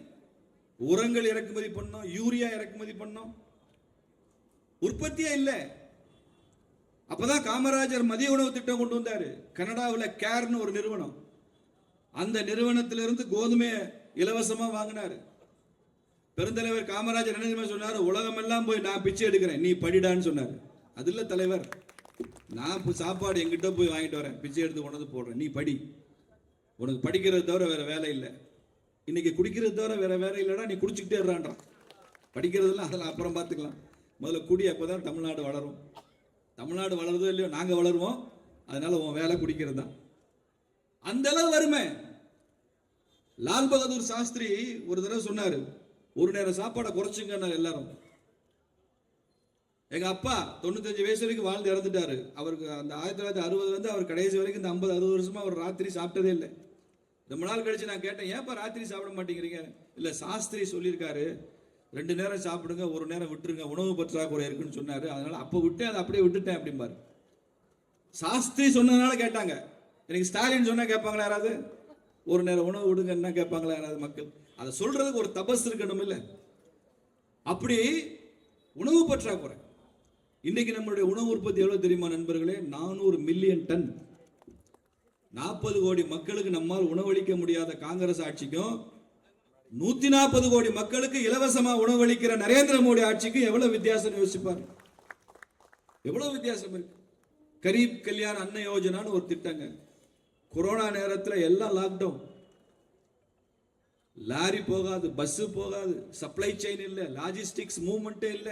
உரங்கள் இறக்குமதி பண்ணோம், யூரியா இறக்குமதி பண்ணோம். உற்பத்தியே இல்லை. அப்பதான் காமராஜர் மதிய உணவு திட்டம் கொண்டு வந்தாரு. கனடாவில் கேர்னு ஒரு நிறுவனம், அந்த நிறுவனத்திலிருந்து கோதுமை இலவசமா வாங்கினாரு. பெருந்தலைவர் காமராஜர் என்ன சொன்னாரு? உலகம் எல்லாம் போய் நான் பிச்சை எடுக்கிறேன், நீ படிடான்னு சொன்னாரு. அது இல்ல தலைவர், நான் சாப்பாடு எங்கிட்ட போய் வாங்கிட்டு வரேன், பிச்சை எடுத்து கொண்டு போடுறேன், நீ படி, உனக்கு படிக்கிறது தவிர வேற வேலை இல்லை. இன்னைக்கு குடிக்கிறது தவிர வேற வேலை இல்லைடா, நீ குடிச்சுக்கிட்டே இருறான்றான். படிக்கிறதுலாம் அதெல்லாம் அப்புறம் பார்த்துக்கலாம், முதல்ல குடி, அப்போதான் தமிழ்நாடு வளரும். தமிழ்நாடு வளருதோ இல்லையோ, நாங்க வளருவோம். அதனால உன் வேலை குடிக்கிறது தான். அந்த அளவு வறுமை. லால் பகதூர் சாஸ்திரி ஒரு தடவை சொன்னாரு, ஒரு நேரம் சாப்பாடை குறைச்சுங்க எல்லாரும். எங்க அப்பா 95 வயசு வரைக்கும் வாழ்ந்து இறந்துட்டாரு. அவருக்கு அந்த 1960 வந்து அவர் கடைசி வரைக்கும் இந்த 50-60 வருஷமா அவர் ராத்திரி சாப்பிட்டதே இல்லை. ரொம்ப நாள் கழிச்சு நான் கேட்டேன், ஏன்ப்பா ராத்திரி சாப்பிட மாட்டேங்கிறீங்க? இல்ல சாஸ்திரி சொல்லியிருக்காரு, 2 நேரம் சாப்பிடுங்க, 1 நேரம் விட்டுருங்க, உணவு பற்றாக்குறை இருக்குன்னு சொன்னாரு. அதனால அப்ப விட்டு அதை அப்படியே விட்டுட்டேன் அப்படிம்பாரு. சாஸ்திரி சொன்னதுனால கேட்டாங்க. எனக்கு ஸ்டாலின் சொன்னா கேட்பாங்களா யாராவது? ஒரு நேரம் உணவு விடுங்கன்னா கேட்பாங்களா யாராவது மக்கள்? அதை சொல்றதுக்கு ஒரு தபஸ் இருக்கணும் இல்ல? அப்படி உணவு பற்றாக்குறை. இன்னைக்கு நம்மளுடைய உணவு உற்பத்தி எவ்வளவு தெரியுமா நண்பர்களே? 400 மில்லியன் டன். 40 கோடி மக்களுக்கு நம்மால் உணவளிக்க முடியாத காங்கிரஸ் ஆட்சிக்கும் 140 கோடி மக்களுக்கு இலவசமா உணவளிக்கிற நரேந்திர மோடி ஆட்சிக்கும் எவ்வளவு வித்தியாசம் யோசிப்பாங்க. எவ்வளவு வித்தியாசம் இருக்கு. கரீப் கல்யாண் அன்ன யோஜனான்னு ஒரு திட்டங்க. கொரோனா நேரத்தில் எல்லாம் லாக்டவுன். லாரி போகாது, பஸ் போகாது, சப்ளை செயின் இல்ல, லாஜிஸ்டிக்ஸ் மூவ்மெண்டே இல்ல.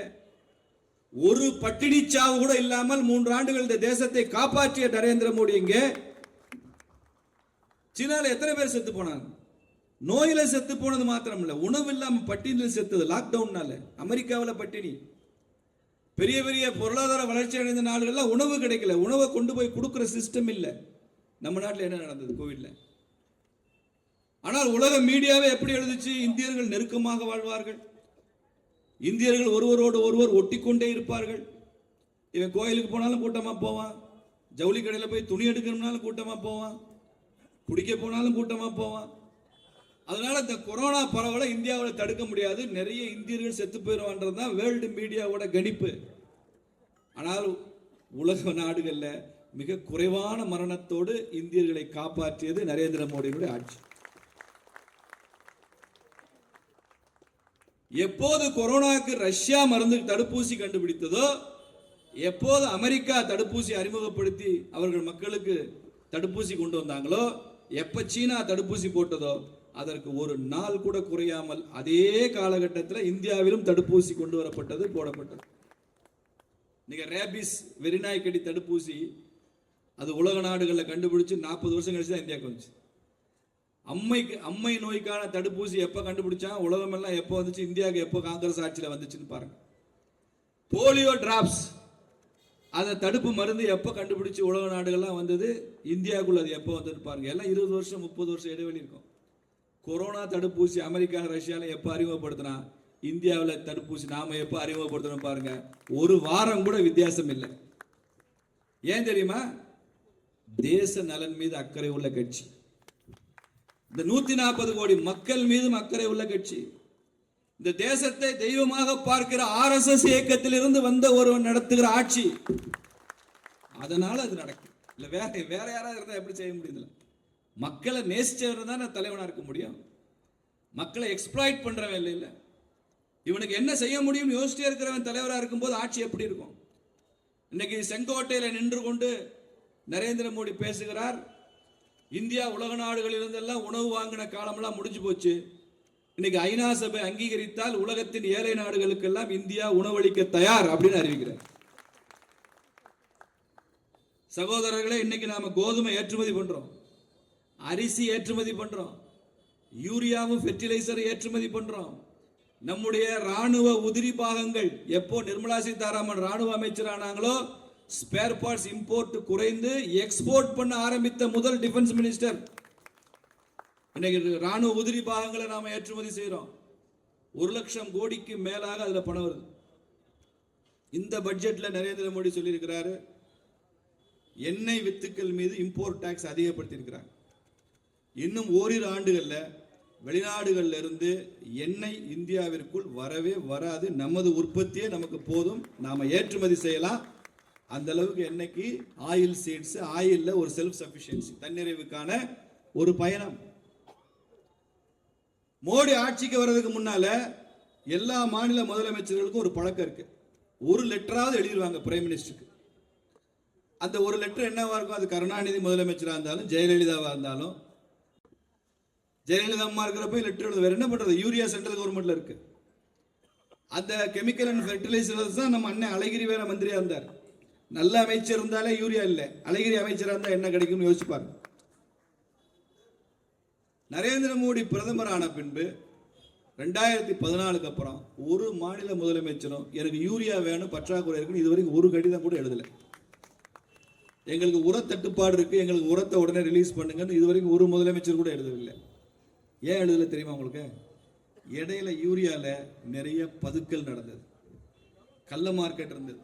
ஒரு பட்டினி சாவு கூட இல்லாமல் 3 ஆண்டுகள் இந்த தேசத்தை காப்பாற்றிய நரேந்திர மோடி இங்கே. சீனால எத்தனை பேர் செத்து போனாங்க? நோயில செத்து போனது மாத்திரம் இல்ல, உணவு இல்லாம பட்டினியில் செத்தது லாக்டவுன்னால. அமெரிக்காவில் பட்டினி. பெரிய பெரிய பொருளாதார வளர்ச்சி அடைந்த நாடுகள்லாம் உணவு கிடைக்கல, உணவை கொண்டு போய் கொடுக்கிற சிஸ்டம் இல்ல. நம்ம நாட்டில் என்ன நடந்தது கோவிட்ல? ஆனால் உலக மீடியாவை எப்படி எழுதுச்சு? இந்தியர்கள் நெருக்கமாக வாழ்வார்கள், இந்தியர்கள் ஒருவரோடு ஒருவர் ஒட்டிக்கொண்டே இருப்பார்கள். இவன் கோயிலுக்கு போனாலும் கூட்டமா போவான், ஜவுளி கடையில் போய் துணி எடுக்கணும்னாலும் கூட்டமா போவான், குடிக்க போனாலும் கூட்டமா போவான். அதனால இந்த கொரோனா பரவலை இந்தியாவில் தடுக்க முடியாது, நிறைய இந்தியர்கள் செத்து போயிடுவான்றது தான் வேர்ல்டு மீடியாவோட கணிப்பு. ஆனால் உலக நாடுகள்ல மிக குறைவான மரணத்தோடு இந்தியர்களை காப்பாற்றியது நரேந்திர மோடியினுடைய ஆட்சி. எப்போது கொரோனாவுக்கு ரஷ்யா மருந்து தடுப்பூசி கண்டுபிடித்ததோ, எப்போது அமெரிக்கா தடுப்பூசி அறிமுகப்படுத்தி அவர்கள் மக்களுக்கு தடுப்பூசி கொண்டு வந்தாங்களோ, எப்ப சீனா தடுப்பூசி போட்டதோ அதற்கு ஒரு நாள் கூட குறையாமல் அதே காலகட்டத்தில் இந்தியாவிலும் தடுப்பூசி கொண்டு வரப்பட்டது, போடப்பட்டது. நீங்க ரேபிஸ் வெறிநாய்க்கடி தடுப்பூசி அது உலக நாடுகளில் கண்டுபிடிச்சு 40 வருஷம் கழிச்சு தான் இந்தியாவுக்கு வந்துச்சு. அம்மை நோய்க்கான தடுப்பூசி எப்ப கண்டுபிடிச்சா உலகம் எல்லாம் எப்போ வந்துச்சு, இந்தியாவுக்கு எப்போ காங்கிரஸ் ஆட்சியில் வந்துச்சுன்னு பாருங்க. போலியோ டிராப்ஸ் அந்த தடுப்பு மருந்து எப்போ கண்டுபிடிச்சு உலக நாடுகள்லாம் வந்தது, இந்தியாவுக்குள்ள அது எப்போ வந்ததுன்னு பாருங்க. எல்லாம் 20 வருஷம் 30 வருஷம் இடைவெளி இருக்கும். கொரோனா தடுப்பூசி அமெரிக்கா ரஷ்யாவில் எப்போ அறிமுகப்படுத்தினா, இந்தியாவில் தடுப்பூசி நாம எப்போ அறிமுகப்படுத்தணும் பாருங்க, ஒரு வாரம் கூட வித்தியாசம் இல்லை. ஏன் தெரியுமா? தேச நலன் மீது அக்கறை உள்ள கட்சி. இந்த 140 கோடி மக்கள் மீதும் அக்கறை உள்ள கட்சி. இந்த தேசத்தை தெய்வமாக பார்க்கிற RSS இயக்கத்தில் இருந்து வந்த ஒருவன் நடத்துகிற ஆட்சி. அதனால அது நடக்கும். இல்ல வேற யாராவது இருந்தா எப்படி செய்ய முடியுது? மக்களை நேசிச்சவர் தான் தலைவனா இருக்க முடியும். மக்களை எக்ஸ்ப்ளாய்ட் பண்றவன் இல்லை. இல்ல இவனுக்கு என்ன செய்ய முடியும் யோசிச்சே இருக்கிறவன் தலைவராக இருக்கும்போது ஆட்சி எப்படி இருக்கும்? இன்னைக்கு செங்கோட்டையில் நின்று கொண்டு நரேந்திர மோடி பேசுகிறார், இந்தியா உலக நாடுகளில் இருந்தெல்லாம் உணவு வாங்கின காலமெல்லாம் முடிஞ்சு போச்சு. இன்னைக்கு ஐநா சபை அங்கீகரித்தால் உலகத்தின் ஏழை நாடுகளுக்கெல்லாம் இந்தியா உணவளிக்க தயார் அப்படின்னு அறிவிக்கிறார். சகோதரர்களே, இன்னைக்கு நாம கோதுமை ஏற்றுமதி பண்றோம், அரிசி ஏற்றுமதி பண்றோம், யூரியாவும் ஃபெர்டிலைசர் ஏற்றுமதி பண்றோம். நம்முடைய ராணுவ உதிரி பாகங்கள் எப்போ நிர்மலா சீதாராமன் ராணுவ அமைச்சர் ஆனாங்களோ, ஸ்பேர் பார்ட்ஸ் இம்போர்ட் குறைந்து எக்ஸ்போர்ட் பண்ண ஆரம்பித்த முதல் டிஃபென்ஸ் மினிஸ்டர். இன்னைக்கு ராணுவ உதிரி பாகங்களை நாம ஏற்றுமதி செய்யறோம். 1 லட்சம் கோடிக்கு மேலாக அதுல பணம் வருது. இந்த பட்ஜெட்ல நரேந்திர மோடி சொல்லியிருக்கிறாரு, எண்ணெய் வித்துக்கள் மீது இம்போர்ட் டாக்ஸ் அதிகப்படுத்தி இருக்கிறாங்க. இன்னும் ஓரிரு ஆண்டுகள்ல வெளிநாடுகள்ல இருந்து எண்ணெய் இந்தியாவிற்குள் வரவே வராது. நமது உற்பத்தியே நமக்கு போதும், நாம ஏற்றுமதி செய்யலாம். அந்த அளவுக்கு எண்ணெய்க்கு ஆயில் சீட்ஸ், ஆயில்ல ஒரு செல்ஃப் சஃபிஷியன்சி, தன்னிறைவுக்கான ஒரு பயணம். மோடி ஆட்சிக்கு வர்றதுக்கு முன்னால எல்லா மாநில முதலமைச்சர்களுக்கும் ஒரு பழக்கம் இருக்கு, ஒரு லெட்டராவது எழுதிடுவாங்க பிரைம் மினிஸ்டருக்கு. அந்த ஒரு லெட்டர் என்னவா இருக்கும்? அது கருணாநிதி முதலமைச்சராக இருந்தாலும் ஜெயலலிதாவா இருந்தாலும், ஜெயலலிதா அம்மா இருக்கிறப்ப லெட்டர் எழுத, வேற என்ன பண்றது? யூரியா சென்ட்ரல் கவர்மெண்ட்ல இருக்கு. அந்த கெமிக்கல் அண்ட் ஃபெர்டிலைசர்ஸ் தான் நம்ம அண்ணன் அழகிரி வேற மந்திரியா இருந்தார். நல்ல அமைச்சர் இருந்தாலே யூரியா இல்லை, அழகிரி அமைச்சராக இருந்தால் என்ன கிடைக்கும் யோசிப்பார். நரேந்திர மோடி பிரதமர் ஆன பின்பு 2014 அப்புறம் ஒரு மாநில முதலமைச்சரும் எனக்கு யூரியா வேணும், பற்றாக்குறை இருக்குன்னு இதுவரைக்கும் ஒரு கடிதம் கூட எழுதல. எங்களுக்கு உர தட்டுப்பாடு இருக்கு, எங்களுக்கு உரத்தை உடனே ரிலீஸ் பண்ணுங்கன்னு இதுவரைக்கும் ஒரு முதலமைச்சர் கூட எழுதவில்லை. ஏன் எழுதல தெரியுமா உங்களுக்கு? இடையில யூரியால நிறைய பதுக்கல் நடந்தது, கள்ள மார்க்கெட் இருந்தது,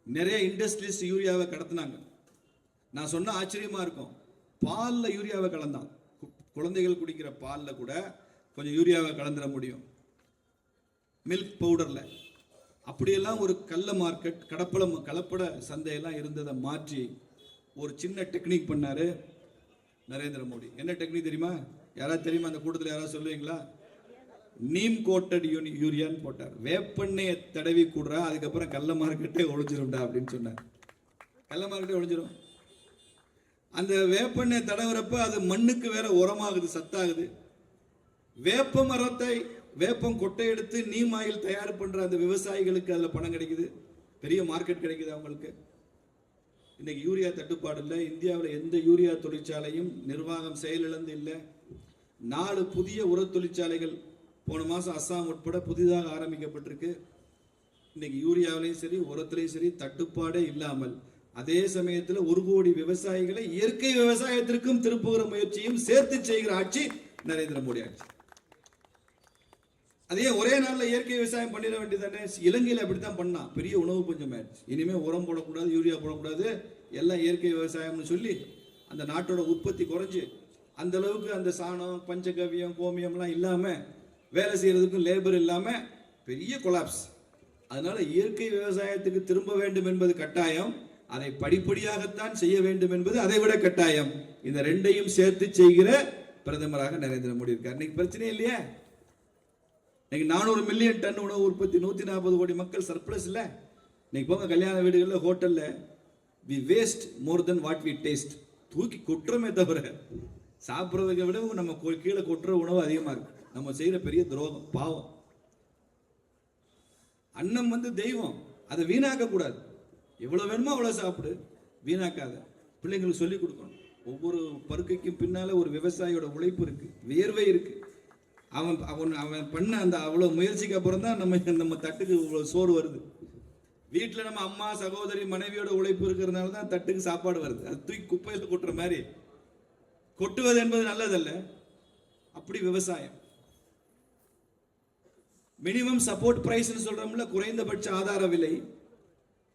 நிறைய இண்டஸ்ட்ரீஸ் யூரியாவை கடத்தினாங்க. நான் சொன்ன ஆச்சரியமா இருக்கும். பாலில் யூரியாவை கலந்தான். குழந்தைகள் குடிக்கிற பாலில் கூட கொஞ்சம் யூரியாவை கலந்துட முடியும், மில்க் பவுடர்ல. அப்படியெல்லாம் ஒரு கள்ள மார்க்கெட், கலப்பட சந்தையெல்லாம் இருந்ததை மாற்றி ஒரு சின்ன டெக்னிக் பண்ணாரு நரேந்திர மோடி. என்ன டெக்னிக் தெரியுமா? யாராவது தெரியுமா? அந்த கூட்டத்தில் யாராவது சொல்லுவீங்களா? நீம் கோட்டட் யூரியான்னு போட்டார். வேப்பெண்ணெயை தடவி கூடுறா, அதுக்கப்புறம் கள்ள மார்க்கெட்டே ஒழிஞ்சிரும்டா அப்படின்னு சொன்னார். கள்ள மார்க்கெட்டே ஒழிஞ்சிரும். அந்த வேப்பெண்ணெய் தடவுறப்ப அது மண்ணுக்கு வேற உரமாகுது, சத்தாகுது. வேப்ப மரத்தை, வேப்பம் கொட்டை எடுத்து நீம் ஆயில் தயார் பண்ற அந்த விவசாயிகளுக்கு அதுல பணம் கிடைக்குது, பெரிய மார்க்கெட் கிடைக்குது அவங்களுக்கு. இன்னைக்கு யூரியா தட்டுப்பாடு இல்லை. இந்தியாவில் எந்த யூரியா தொழிற்சாலையும் நிர்வாகம் செயலிழந்து இல்லை. 4 புதிய உர தொழிற்சாலைகள் போன மாதம் அஸ்ஸாம் உட்பட புதிதாக ஆரம்பிக்கப்பட்டிருக்கு. இன்னைக்கு யூரியாவிலையும் சரி உரத்திலையும் சரி தட்டுப்பாடே இல்லாமல், அதே சமயத்தில் 1 கோடி விவசாயிகளை இயற்கை விவசாயத்திற்கும் திருப்புகிற முயற்சியும் சேர்த்து செய்கிற ஆட்சி நரேந்திர மோடி ஆட்சி. அதே ஒரே நாளில் இயற்கை விவசாயம் பண்ணிட வேண்டியதானே? இலங்கையில் அப்படித்தான் பண்ணா, பெரிய உணவு பஞ்சம் ஆயிடுச்சு. இனிமேல் உரம் போடக்கூடாது, யூரியா போடக்கூடாது, எல்லாம் இயற்கை விவசாயம்னு சொல்லி அந்த நாட்டோட உற்பத்தி குறைஞ்சு அந்த அளவுக்கு அந்த சாணம், பஞ்சகவியம், கோமியம்லாம் இல்லாமல், வேலை செய்யறதுக்கும் லேபர் இல்லாமல் பெரிய கொலாப்ஸ். அதனால இயற்கை விவசாயத்துக்கு திரும்ப வேண்டும் என்பது கட்டாயம், அதை படிப்படியாகத்தான் செய்ய வேண்டும் என்பது அதை விட கட்டாயம். இந்த ரெண்டையும் சேர்த்து செய்கிற பிரதமராக நரேந்திர மோடி இருக்கார். இன்னைக்கு பிரச்சனை இல்லையா? இன்னைக்கு 400 மில்லியன் டன் உணவு உற்பத்தி, 140 கோடி மக்கள், சர்ப்ளஸ் இல்லை. இன்னைக்கு போங்க கல்யாண வீடுகளில், ஹோட்டலில், we waste more than what we taste. தூக்கி கொட்டுறமே தவிர சாப்பிட்றதுக்கு விட நம்ம கீழே கொட்டுற உணவு அதிகமாக இருக்கு. நம்ம செய்கிற பெரிய துரோகம், பாவம். அன்னம் தெய்வம், அதை வீணாக்க கூடாது. எவ்வளவு வேணுமோ அவ்வளோ சாப்பிடு, வீணாக்காத. பிள்ளைங்களுக்கு சொல்லி கொடுக்கணும். ஒவ்வொரு பருக்கைக்கும் பின்னால ஒரு விவசாயியோட உழைப்பு இருக்கு, வியர்வை இருக்கு. அவன் பண்ண அந்த அவ்வளவு முயற்சிக்கு அப்புறம் தான் நம்ம தட்டுக்கு இவ்வளவு சோறு வருது. வீட்டில் நம்ம அம்மா, சகோதரி, மனைவியோட உழைப்பு இருக்கிறதுனால தான் தட்டுக்கு சாப்பாடு வருது. அது தூக்கி குப்பையில் கொட்டுற மாதிரி கொட்டுவது என்பது நல்லதல்ல. அப்படி விவசாயம். மினிமம் சப்போர்ட் பிரைஸ் சொல்றோம்ல, குறைந்தபட்ச ஆதார விலை.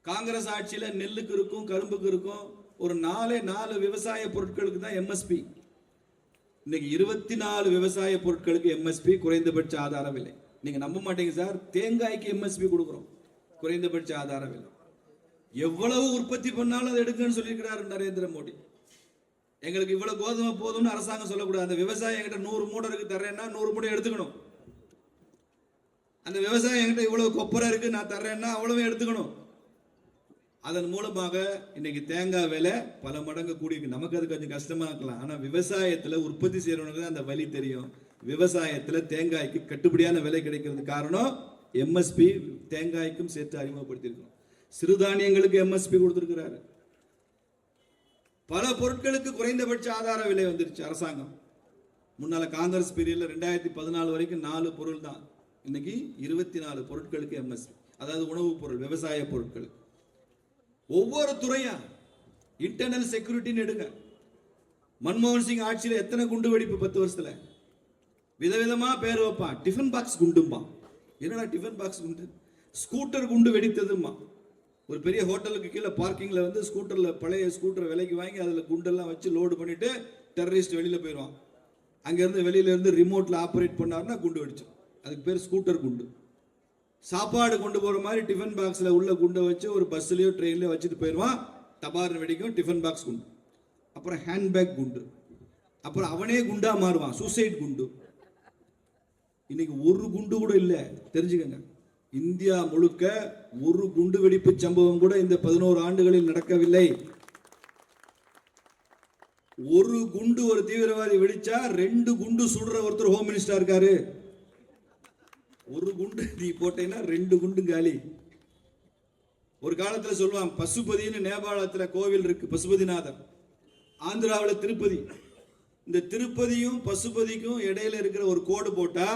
காங்கிரஸ் ஆட்சியில நெல்லுக்கு இருக்கும், கரும்புக்கு இருக்கும். ஒரு 4 விவசாய பொருட்களுக்கு தான் எம்எஸ்பி. இன்னைக்கு 24 விவசாய பொருட்களுக்கு எம்எஸ்பி, குறைந்தபட்ச ஆதார விலை. நீங்க நம்ப மாட்டீங்க சார், தேங்காய்க்கு எம்எஸ்பி கொடுக்குறோம், குறைந்தபட்ச ஆதார விலை. எவ்வளவு உற்பத்தி பண்ணாலும் அதை எடுக்கணும்னு சொல்லியிருக்கிறார் நரேந்திர மோடி. எங்களுக்கு இவ்வளவு கோதுமை போதும்னு அரசாங்கம் சொல்லக்கூடாது. அந்த விவசாயம் என்கிட்ட 100 மூடை இருக்கு தர்றேன்னா 100 மூடை எடுத்துக்கணும். அந்த விவசாயம் என்கிட்ட இவ்வளவு கொப்பரை இருக்கு நான் தர்றேன்னா அவ்வளவு எடுத்துக்கணும். அதன் மூலமாக இன்னைக்கு தேங்காய் விலை பல மடங்கு கூடியிருக்கு. நமக்கு அது கொஞ்சம் கஷ்டமா இருக்கலாம், ஆனா விவசாயத்துல உற்பத்தி செய்யறவனுக்கு அந்த வழி தெரியும். விவசாயத்துல தேங்காய்க்கு கட்டுப்படியான விலை கிடைக்கிறது காரணம் எம்எஸ்பி, தேங்காய்க்கும் சேர்த்து அறிமுகப்படுத்தியிருக்கோம். சிறுதானியங்களுக்கு எம்எஸ்பி கொடுத்திருக்கிறாரு. பல பொருட்களுக்கு குறைந்தபட்ச ஆதார விலை வந்துருச்சு அரசாங்கம். முன்னால காங்கிரஸ் பீரியட்ல 2014 வரைக்கும் 4 பொருள் தான். இன்னைக்கு 24 பொருட்களுக்கு எம்எஸ்பி, அதாவது உணவுப் பொருள், விவசாய பொருட்கள். ஒவ்வொரு துறையா இன்டர்னல் செக்யூரிட்டின்னு எடுங்க. மன்மோகன் சிங் ஆட்சியில் எத்தனை குண்டு வெடிப்பு 10 வருஷத்துல? விதவிதமா பேர் வைப்பான். டிஃபன் பாக்ஸ் குண்டும்பா. என்னடா டிஃபன் பாக்ஸ் குண்டு? ஸ்கூட்டர் குண்டு வெடித்ததுமா. ஒரு பெரிய ஹோட்டலுக்கு கீழே பார்க்கிங்ல ஸ்கூட்டர்ல, பழைய ஸ்கூட்டர் விலைக்கு வாங்கி அதுல குண்டெல்லாம் வச்சு லோடு பண்ணிட்டு டெரரிஸ்ட் வெளியில போயிடுவான். அங்கிருந்து வெளியில இருந்து ரிமோட்ல ஆப்ரேட் பண்ணாருன்னா குண்டு வெடிச்சு. அதுக்கு பேர் ஸ்கூட்டர் குண்டு. சாப்பாடு கொண்டு போற மாதிரி டிஃபன் பாக்ஸ்ல உள்ள குண்டை வச்சு ஒரு பஸ்லயோ ட்ரெயின்லயோ வச்சுட்டு போயிடுவான். தபார்னு வெடிக்கும் டிஃபன் பாக்ஸ் குண்டு. அப்புறம் ஹேண்ட்பேக் குண்டு. அப்புறம் அவனே குண்டா மாறுவான், சூசைட் குண்டு. இன்னைக்கு ஒரு குண்டு கூட இல்லை, தெரிஞ்சுக்கங்க. இந்தியா முழுக்க ஒரு குண்டு வெடிப்பு சம்பவம் கூட இந்த 11 ஆண்டுகளில் நடக்கவில்லை. ஒரு குண்டு ஒரு தீவிரவாதி வெடிச்சா 2 குண்டு சுடுற ஒருத்தர் ஹோம் மினிஸ்டர் இருக்காரு. ஒரு குண்டு நீ போட்டீங்கன்னா 2 குண்டு காலி. ஒரு காலத்துல சொல்லுவான், பசுபதினு நேபாளத்துல கோவில் இருக்கு, பசுபதிநாதர். ஆந்திராவில் திருப்பதி. இந்த திருப்பதியும் பசுபதிக்கும் இடையில இருக்கிற ஒரு கோடு போட்டா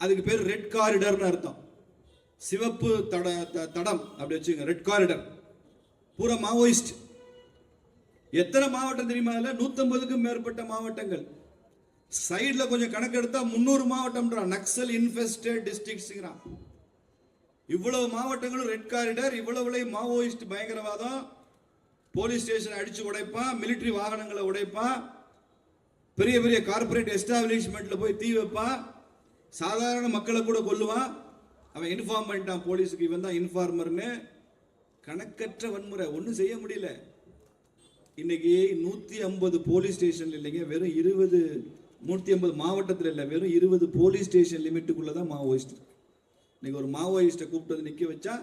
அதுக்கு பேர் ரெட் காரிடர்னு அர்த்தம். சிவப்பு தடம் அப்படி வச்சுங்க, ரெட் காரிடர். பூரா மாவோயிஸ்ட். எத்தனை மாவட்டம் தெரியுமா? 150க்கும் மேற்பட்ட மாவட்டங்கள். சைடுல கொஞ்சம் கணக்கு எடுத்தா 300 மாவட்டம். நக்சல் இன்ஃபெஸ்டட் டிஸ்ட்ரிக்ட்ஸ்ங்கறான். இவ்வளவு மாவட்டங்களும் ரெட் காரிடர், இவ்வளவுல மாவோயிஸ்ட் பயங்கரவாதம். போலீஸ் ஸ்டேஷன் அடிச்சு உடைப்பான், மிலிட்டரி வாகனங்களை உடைப்பான், பெரிய பெரிய கார்பரேட் எஸ்டாப்ளிஷ்மெண்ட்ல போய் தீ வைப்பான், சாதாரண மக்களை கூட கொல்லுவான். அவன் இன்ஃபார்ம் பண்ணிட்டான் போலீஸுக்கு, இவன் தான் இன்ஃபார்மர்னு. கணக்கற்ற வன்முறை, ஒன்றும் செய்ய முடியல. இன்னைக்கு 150 போலீஸ் ஸ்டேஷன் இல்லைங்க, வெறும் 20, 150 மாவட்டத்தில் இல்லை, வெறும் 20 போலீஸ் ஸ்டேஷன் லிமிட்டுக்குள்ள தான் மாவோயிஸ்ட். இன்னைக்கு ஒரு மாவோயிஸ்ட்டை கூப்பிட்டு வந்து நிற்க வச்சா,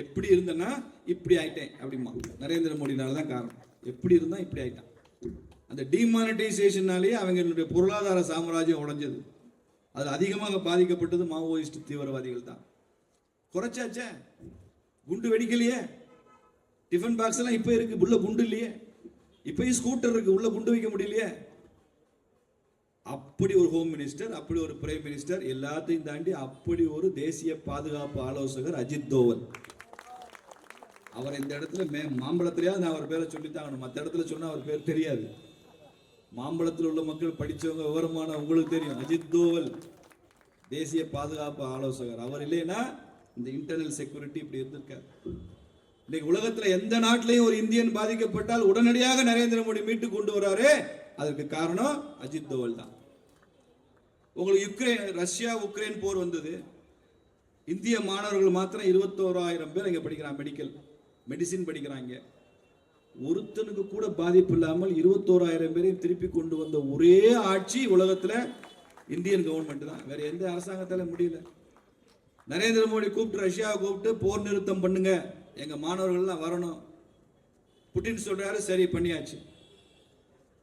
எப்படி இருந்தேன்னா இப்படி ஆயிட்டேன் அப்படிமா. நரேந்திர மோடினால தான் காரணம். எப்படி இருந்தா இப்படி ஆயிட்டான். அந்த டிமானிட்டைசேஷனாலேயே அவங்களுடைய பொருளாதார சாம்ராஜ்யம் உடைஞ்சது. அதில் அதிகமாக பாதிக்கப்பட்டது மாவோயிஸ்ட் தீவிரவாதிகள் தான். குறைச்சாச்சே, குண்டு வெடிக்கலையே, டிஃபன் பாக்ஸ் எல்லாம் இப்போ இருக்கு, உள்ள குண்டு இல்லையே, இப்பயும் ஸ்கூட்டர் இருக்கு, உள்ள குண்டு வைக்க முடியலையே. அப்படி ஒரு ஹோம் மினிஸ்டர், அப்படி ஒரு பிரைம் மினிஸ்டர், எல்லாத்தையும் தாண்டி அப்படி ஒரு தேசிய பாதுகாப்பு ஆலோசகர் அஜித் தோவல். அவர் இந்த இடத்துல மாம்பழத்திலேயாவது நான் அவர் பேரை சொல்லித்தாங்கணும், மற்ற இடத்துல சொன்னா அவர் பேர் தெரியாது. மாம்பழத்தில் உள்ள மக்கள் படித்தவங்க, விவரமான உங்களுக்கு தெரியும். அஜித் தோவல் தேசிய பாதுகாப்பு ஆலோசகர். அவர் இல்லைன்னா இந்த இன்டர்னல் செக்யூரிட்டி இப்படி இருந்திருக்காரு. இன்னைக்கு உலகத்தில் எந்த நாட்டிலையும் ஒரு இந்தியன் பாதிக்கப்பட்டால் உடனடியாக நரேந்திர மோடி மீட்டு கொண்டு வராரு. அதற்கு காரணம் அஜித் தோவல் தான். உங்களுக்கு ரஷ்யா உக்ரைன் போர் வந்தது, இந்திய மாணவர்கள் மாத்திரம் 21,000 பேர் இங்க படிக்கிறாங்க, மெடிசின் படிக்கிறாங்க. ஒருத்தனுக்கு கூட பாதிப்பு இல்லாமல் 21,000 பேரையும் திருப்பி கொண்டு வந்த ஒரே ஆட்சி உலகத்துல இந்தியன் கவர்மெண்ட் தான். வேற எந்த அரசாங்கத்தால முடியல. நரேந்திர மோடி கூப்பிட்டு, ரஷ்யாவை கூப்பிட்டு போர் நிறுத்தம் பண்ணுங்க, எங்க மாணவர்கள்லாம் வரணும். புட்டின் சொல்றாரு, சரி பண்ணியாச்சு.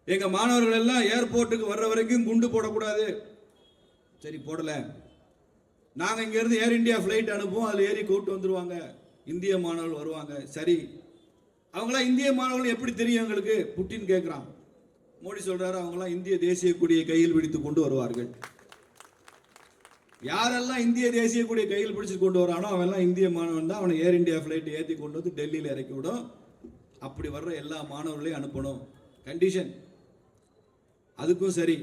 எங்க மாணவர்கள் எல்லாம் ஏர்போர்ட்டுக்கு வர்ற வரைக்கும் குண்டு போடக்கூடாது, சரி போடல. நாங்க இங்க இருந்து ஏர் இந்தியா பிளைட் அனுப்புவோம், அதுல ஏறி கூப்பிட்டு வந்துருவாங்க, இந்திய மாணவர்கள் வருவாங்க. சரி, அவங்களாம் இந்திய மாணவர்கள் எப்படி தெரியும் எங்களுக்கு? புட்டின் கேட்கிறான். மோடி சொல்றாரு, அவங்களாம் இந்திய தேசிய கொடியை கையில் பிடித்து கொண்டு வருவார்கள். யாரெல்லாம் இந்திய தேசிய கொடியை கையில் பிடிச்சு கொண்டு வரானோ அவெல்லாம் இந்திய மாணவன் தான். அவனை ஏர் இந்தியா பிளைட் ஏற்றி கொண்டு வந்து டெல்லியில் இறக்கி விடும். அப்படி வர்ற எல்லா மாணவர்களையும் அனுப்பணும், கண்டிஷன். அதுக்கும் சரி.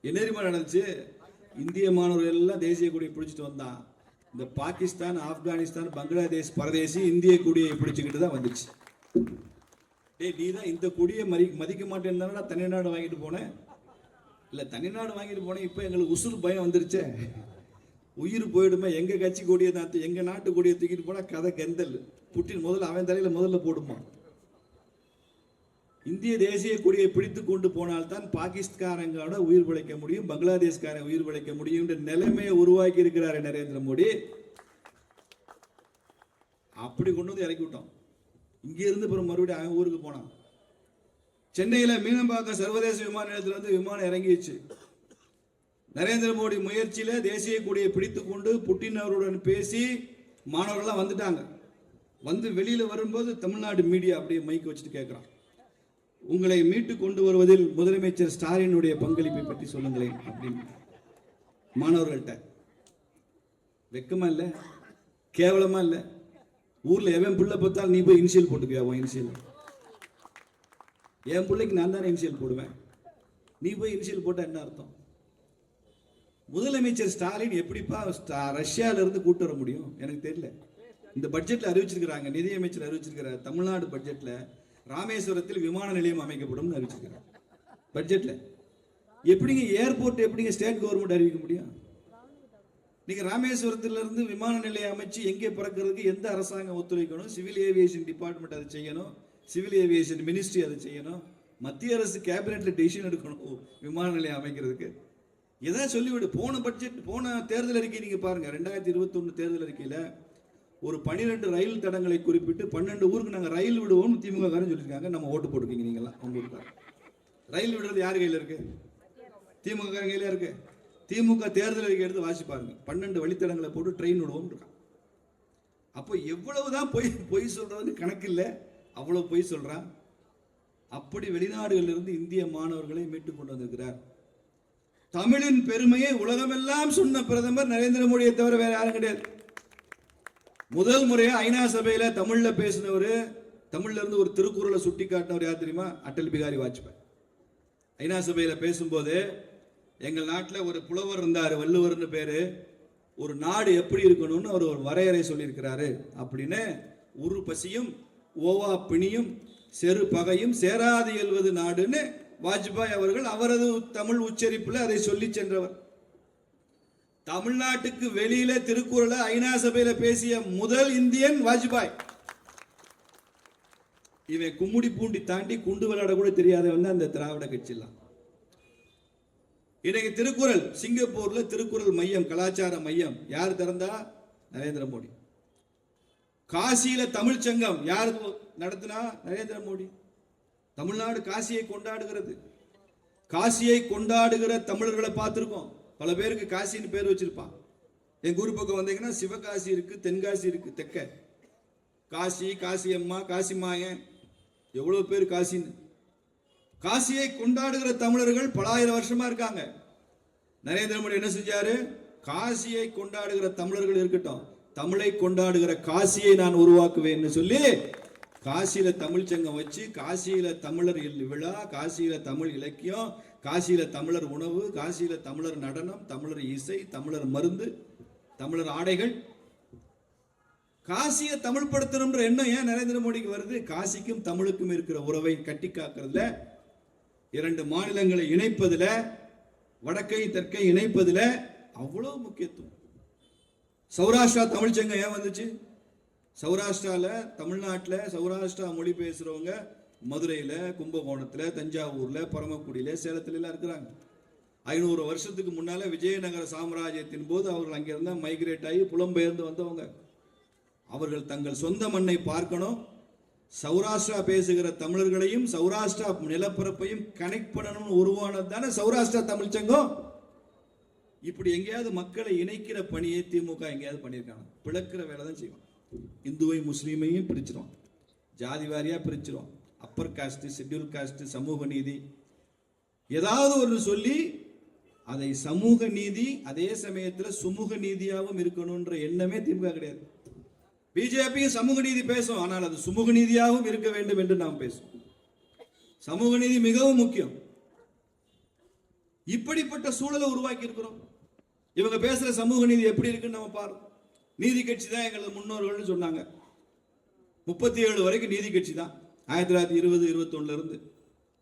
என்ன நடந்துச்சு? இந்திய மாணவர்கள் எல்லாம் தேசிய கொடியை பிடிச்சிட்டு வந்தான். இந்த பாகிஸ்தான், ஆப்கானிஸ்தான், பங்களாதேஷ் பரதேசி இந்திய கொடியை பிடிச்சிக்கிட்டு தான் வந்துச்சு. நீ தான் இந்த கொடியை மதிக்க மாட்டேன்னு தானே தனிநாடு வாங்கிட்டு போனேன். இல்லை, தனிநாடு வாங்கிட்டு போனேன், இப்போ எங்களுக்கு உசுறு பயம் வந்துருச்சே, உயிர் போயிடுமே, எங்க கட்சி கொடியை தான், எங்க நாட்டு கொடியை தூக்கிட்டு போனா கதை கெந்தல். புட்டின் முதல்ல அவன் தலையில முதல்ல போடுமா. இந்திய தேசிய கொடியை பிடித்து கொண்டு போனால்தான் பாகிஸ்தானங்களோட உயிர் பிழைக்க முடியும், பங்களாதேஷ்காரன் உயிர் பிழைக்க முடியும் நிலைமையை உருவாக்கி இருக்கிறார் நரேந்திர மோடி. அப்படி கொண்டு வந்து இறக்கி விட்டோம். இங்க இருந்து அப்புறம் மறுபடியும் அவன் ஊருக்கு போனான். சென்னையில் மீனம்பாக்கம் சர்வதேச விமான நிலையத்தில் வந்து விமானம் இறங்கிடுச்சு. நரேந்திர மோடி முயற்சியில தேசிய கொடியை பிடித்து கொண்டு புட்டின் அவருடன் பேசி மாணவர்கள்லாம் வந்துட்டாங்க. வந்து வெளியில வரும்போது தமிழ்நாடு மீடியா அப்படியே மைக் வச்சுட்டு கேட்கிறான், உங்களை மீட்டு கொண்டு வருவதில் முதலமைச்சர் ஸ்டாலினுடைய பங்களிப்பை பற்றி சொல்லுங்களேன் அப்படின்னு. மாணவர்கள்ட்ட வெக்கமா இல்லை, கேவலமா இல்லை? ஊர்ல எவன் பிள்ளை பார்த்தாலும் நீ போய் இனிஷியல் போட்டுக்குவியா? இனிஷியல் என் பிள்ளைக்கு நான் தானே இனிஷியல் போடுவேன், நீ போய் இனிஷியல் போட்டா என்ன அர்த்தம்? முதலமைச்சர் ஸ்டாலின் எப்படிப்பா ரஷ்யால இருந்து கூட்டு வர முடியும்? எனக்கு தெரியல. இந்த பட்ஜெட்ல அறிவிச்சிருக்கிறாங்க, நிதியமைச்சர் அறிவிச்சிருக்கிறார், தமிழ்நாடு பட்ஜெட்ல ராமேஸ்வரத்தில் விமான நிலையம் அமைக்கப்படும் அறிவிச்சிருக்கிறார் பட்ஜெட்ல. எப்படிங்க ஏர்போர்ட் எப்படிங்க ஸ்டேட் கவர்மெண்ட் அறிவிக்க முடியும்? நீங்க ராமேஸ்வரத்துல இருந்து விமான நிலையம் அமைச்சு எங்கே பறக்கிறதுக்கு எந்த அரசாங்கம் ஒத்துழைக்கணும்? சிவில் ஏவியேஷன் டிபார்ட்மெண்ட் அதை செய்யணும், சிவில் ஏவியேஷன் மினிஸ்ட்ரி அதை செய்யணும், மத்திய அரசு கேபினெட்ல டிசிஷன் எடுக்கணும் விமான நிலையம் அமைக்கிறதுக்கு. எதாவது சொல்லிவிடு. போன தேர்தல் அறிக்கை நீங்க பாருங்க, 2021 தேர்தல் அறிக்கையில ஒரு 12 ரயில் தடங்களை குறிப்பிட்டு 12 ஊருக்கு நாங்கள் ரயில் விடுவோம் திமுக காரன் சொல்லியிருக்காங்க. நம்ம ஓட்டு போட்டுக்கீங்க நீங்களாம். உங்க ஊருக்கார ரயில் விடுறது யார் கையில் இருக்கு? திமுக காரன் கையில இருக்கு. திமுக தேர்தல் அறிக்கை எடுத்து வாசி பாருங்க, 12 வழித்தடங்களை போட்டு ட்ரெயின் விடுவோம் இருக்கான். அப்போ எவ்வளவுதான் பொய் சொல்றதுன்னு கணக்கு இல்லை, அவ்வளவு பொய் சொல்றான். அப்படி வெளிநாடுகளில் இருந்து இந்திய மாணவர்களை மீட்டுக் கொண்டு வந்திருக்கிறார். தமிழின் பெருமையை உலகமெல்லாம் சொன்ன பிரதமர் நரேந்திர மோடியை தவிர வேற யாரும் கிடையாது. முதல் முறையா ஐநா சபையில தமிழ்ல பேசினவர், தமிழ்ல இருந்து ஒரு திருக்குறளை சுட்டி காட்டினவர் யார் தெரியுமா? அடல் பிகாரி வாஜ்பாய். ஐநா சபையில பேசும்போது எங்கள் நாட்டில் ஒரு புலவர் இருந்தார், வள்ளுவர்னு பேரு. ஒரு நாடு எப்படி இருக்கணும்னு அவர் ஒரு வரையறை சொல்லியிருக்கிறாரு அப்படின்னு. உரு பசியும் ஓவா பிணியும் செரு பகையும் சேராது இயல்வது நாடுன்னு வாஜ்பாய் அவர்கள் அவரது தமிழ் உச்சரிப்புல அதை சொல்லி சென்றவர். தமிழ்நாட்டுக்கு வெளியில திருக்குறளை ஐநா சபையில பேசிய முதல் இந்தியன் வாஜ்பாய். இவன் கும்முடி பூண்டி தாண்டி குண்டு விளையாட கூட தெரியாதவன் அந்த திராவிட கட்சியெல்லாம். இன்னைக்கு திருக்குறள் சிங்கப்பூர்ல திருக்குறள் மையம், கலாச்சார மையம் யார் திறந்தா? நரேந்திர மோடி. காசியில தமிழ் சங்கம் யார் நடத்தினா? நரேந்திர மோடி. தமிழ்நாடு காசியை கொண்டாடுகிறது. காசியை கொண்டாடுகிற தமிழர்களை பார்த்திருக்கோம். பல பேருக்கு காசின்னு பேர் வச்சிருப்பான். எங்க ஊர் பக்கம் வந்தீங்கன்னா சிவகாசி இருக்கு, தென்காசி இருக்கு, தெற்க காசி, காசியம்மா, காசிமாயன், எவ்வளவு பேர் காசின்னு. காசியை கொண்டாடுகிற தமிழர்கள் பல ஆயிரம் வருஷமா இருக்காங்க. நரேந்திர மோடி என்ன செஞ்சாரு? காசியை கொண்டாடுகிற தமிழர்கள் இருக்கட்டும், தமிழை கொண்டாடுகிற காசியை நான் உருவாக்குவேன்னு சொல்லி காசியில தமிழ் சங்கம் வச்சு, காசியில தமிழர் விழா, காசியில தமிழ் இலக்கியம், காசியில தமிழர் உணவு, காசியில தமிழர் நடனம், தமிழர் இசை, தமிழர் மருந்து, தமிழர் ஆடைகள். காசியை தமிழ் படுத்தணும்ன்ற எண்ணம் ஏன் நரேந்திர மோடிக்கு வருது? காசிக்கும் தமிழுக்கும் இருக்கிற உறவை கட்டி காக்கிறதுல, இரண்டு மாநிலங்களை இணைப்பதுல, வடக்கை தெற்கை இணைப்பதுல அவ்வளவு முக்கியத்துவம். சௌராஷ்டிரா தமிழ் சங்கம் ஏன் வந்துச்சு? சௌராஷ்டிரால, தமிழ்நாட்டில் சௌராஷ்டிரா மொழி பேசுறவங்க மதுரையில, கும்பகோணத்துல, தஞ்சாவூர்ல, பரமக்குடியில, சேலத்துல எல்லாம் இருக்கிறாங்க. 500 வருஷத்துக்கு முன்னால விஜயநகர சாம்ராஜ்யத்தின் போது அவர்கள் அங்கிருந்தா மைக்ரேட் ஆகி புலம்பெயர்ந்து வந்தவங்க. அவர்கள் தங்கள் சொந்த மண்ணை பார்க்கணும். சௌராஷ்டிரா பேசுகிற தமிழர்களையும் சௌராஷ்டிரா நிலப்பரப்பையும் கனெக்ட் பண்ணணும்னு உருவானது தானே சௌராஷ்டிரா தமிழ் சங்கம். இப்படி எங்கேயாவது மக்களை இணைக்கிற பணியை திமுக எங்கேயாவது பண்ணியிருக்காங்க? பிளக்கிற வேலை தான் செய்வோம். இந்துவை முஸ்லீமையும் பிரிச்சிரும், ஜாதி வாரியா பிரிச்சிரும், அப்பர் காஸ்ட், ஷெட்யூல் காஸ்ட், சமூக நீதி ஏதாவது ஒரு சொல்லி அதை சமூக நீதி அதே சமயத்தில் சுமூக நீதியாகவும் இருக்கணும்ன்ற எண்ணமே திமுக கிடையாது. பிஜேபி சமூக நீதி பேசும், ஆனால் அது சுமூக நீதியாகவும் இருக்க வேண்டும் என்று நாம் பேசுவோம். சமூக நீதி மிகவும் முக்கியம். இப்படிப்பட்ட சூழலை உருவாக்கி இருக்கிறோம். இவங்க பேசுற சமூக நீதி எப்படி இருக்குன்னு நம்ம பாருங்க. நீதி கட்சி தான் எங்களது முன்னோர்கள்னு சொன்னாங்க. 37 வரைக்கும் நீதி கட்சி தான். 1920-21 இருந்து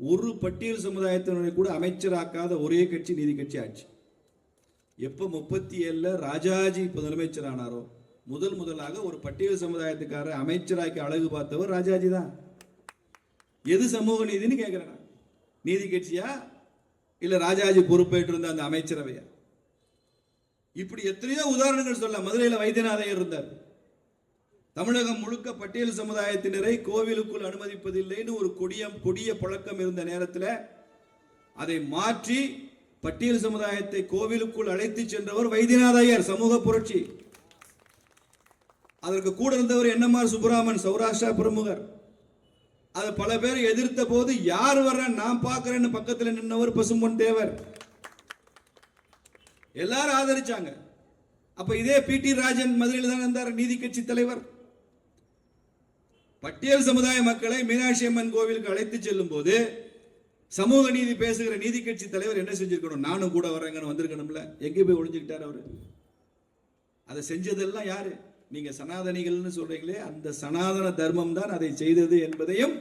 ஒரு பட்டியல் சமுதாயத்தினரை கூட அமைச்சராக்காத ஒரே கட்சி நீதி கட்சி ஆட்சி. எப்ப 37 ராஜாஜி முதலமைச்சர் ஆனாரோ முதலாக ஒரு பட்டியல் சமுதாயத்துக்கார அமைச்சராக்கி அழகு பார்த்தவர் ராஜாஜி தான். எது சமூக நீதினு கேட்கிறேன். நீதி கட்சியா இல்ல ராஜாஜி பொறுப்பேற்று இருந்த அந்த அமைச்சரவையா? இப்படி எத்தனையோ உதாரணங்கள் சொல்ல. மதுரையில் வைத்தியநாதையர் இருந்தார். தமிழகம் முழுக்க பட்டியல் சமுதாயத்தினரை கோவிலுக்குள் அனுமதிப்பதில்லைன்னு ஒரு கொடிய பழக்கம் இருந்த நேரத்தில் அதை மாற்றி பட்டியல் சமுதாயத்தை கோவிலுக்குள் அழைத்து சென்றவர் வைத்தியநாதையர். சமூக புரட்சி. அதற்கு கூட இருந்தவர் என்எம்ஆர் சுப்புராமன், சௌராஷ்டிரா பிரமுகர். அது பல பேர் எதிர்த்த போது யார் வர்ற நான் பார்க்கிறேன்னு பக்கத்தில் நின்றவர் பசும்பொன் தேவர். எல்லாரும் ஆதரிச்சாங்க. அப்ப இதே பி.டி. ராஜன் மதுரையில் தான் இருந்தார், நீதி கட்சி தலைவர். பட்டியல் சமுதாய மக்களை மீனாட்சி அம்மன் கோவிலுக்கு அழைத்து செல்லும் போது சமூக நீதி பேசுகிற நீதி கட்சி தலைவர் என்ன செஞ்சிருக்கணும்? நானும் கூட வரேங்கன்னு வந்திருக்கணும்ல. எங்கே போய் ஒளிஞ்சுக்கிட்டார் அவரு? அதை செஞ்சதெல்லாம் யாரு? நீங்க சனாதனிகள்னு சொல்றீங்களே, அந்த சனாதன தர்மம் தான் அதை செய்தது என்பதையும்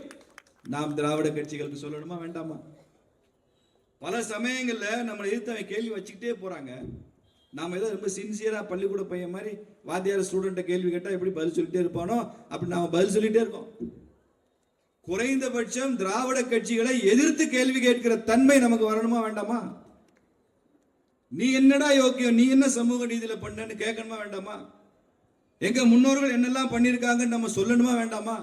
நாம் திராவிட கட்சிகளுக்கு சொல்லணுமா வேண்டாமா? பல சமயங்கள்ல நம்மளை எதிர்த்து கேள்வி வச்சுக்கிட்டே போறாங்க. நாம ஏதோ ரொம்ப சின்சியரா பள்ளிக்கூட பையன் மாதிரி வாத்தியார் ஸ்டூடெண்ட்டை கேள்வி கேட்டா எப்படி பதில் சொல்லிட்டே இருப்பானோ அப்படி நாம பதில் சொல்லிட்டே இருக்கோம். குறைந்தபட்சம் திராவிட கட்சிகளை எதிர்த்து கேள்வி கேட்கிற தன்மை நமக்கு வரணுமா வேண்டாமா? நீ என்னடா யோக்கியம், நீ என்ன சமூக நீதியில பண்ணன்னு கேட்கணுமா வேண்டாமா? எங்க முன்னோர்கள் என்னெல்லாம் பண்ணியிருக்காங்கன்னு நம்ம சொல்லணுமா வேண்டாமா?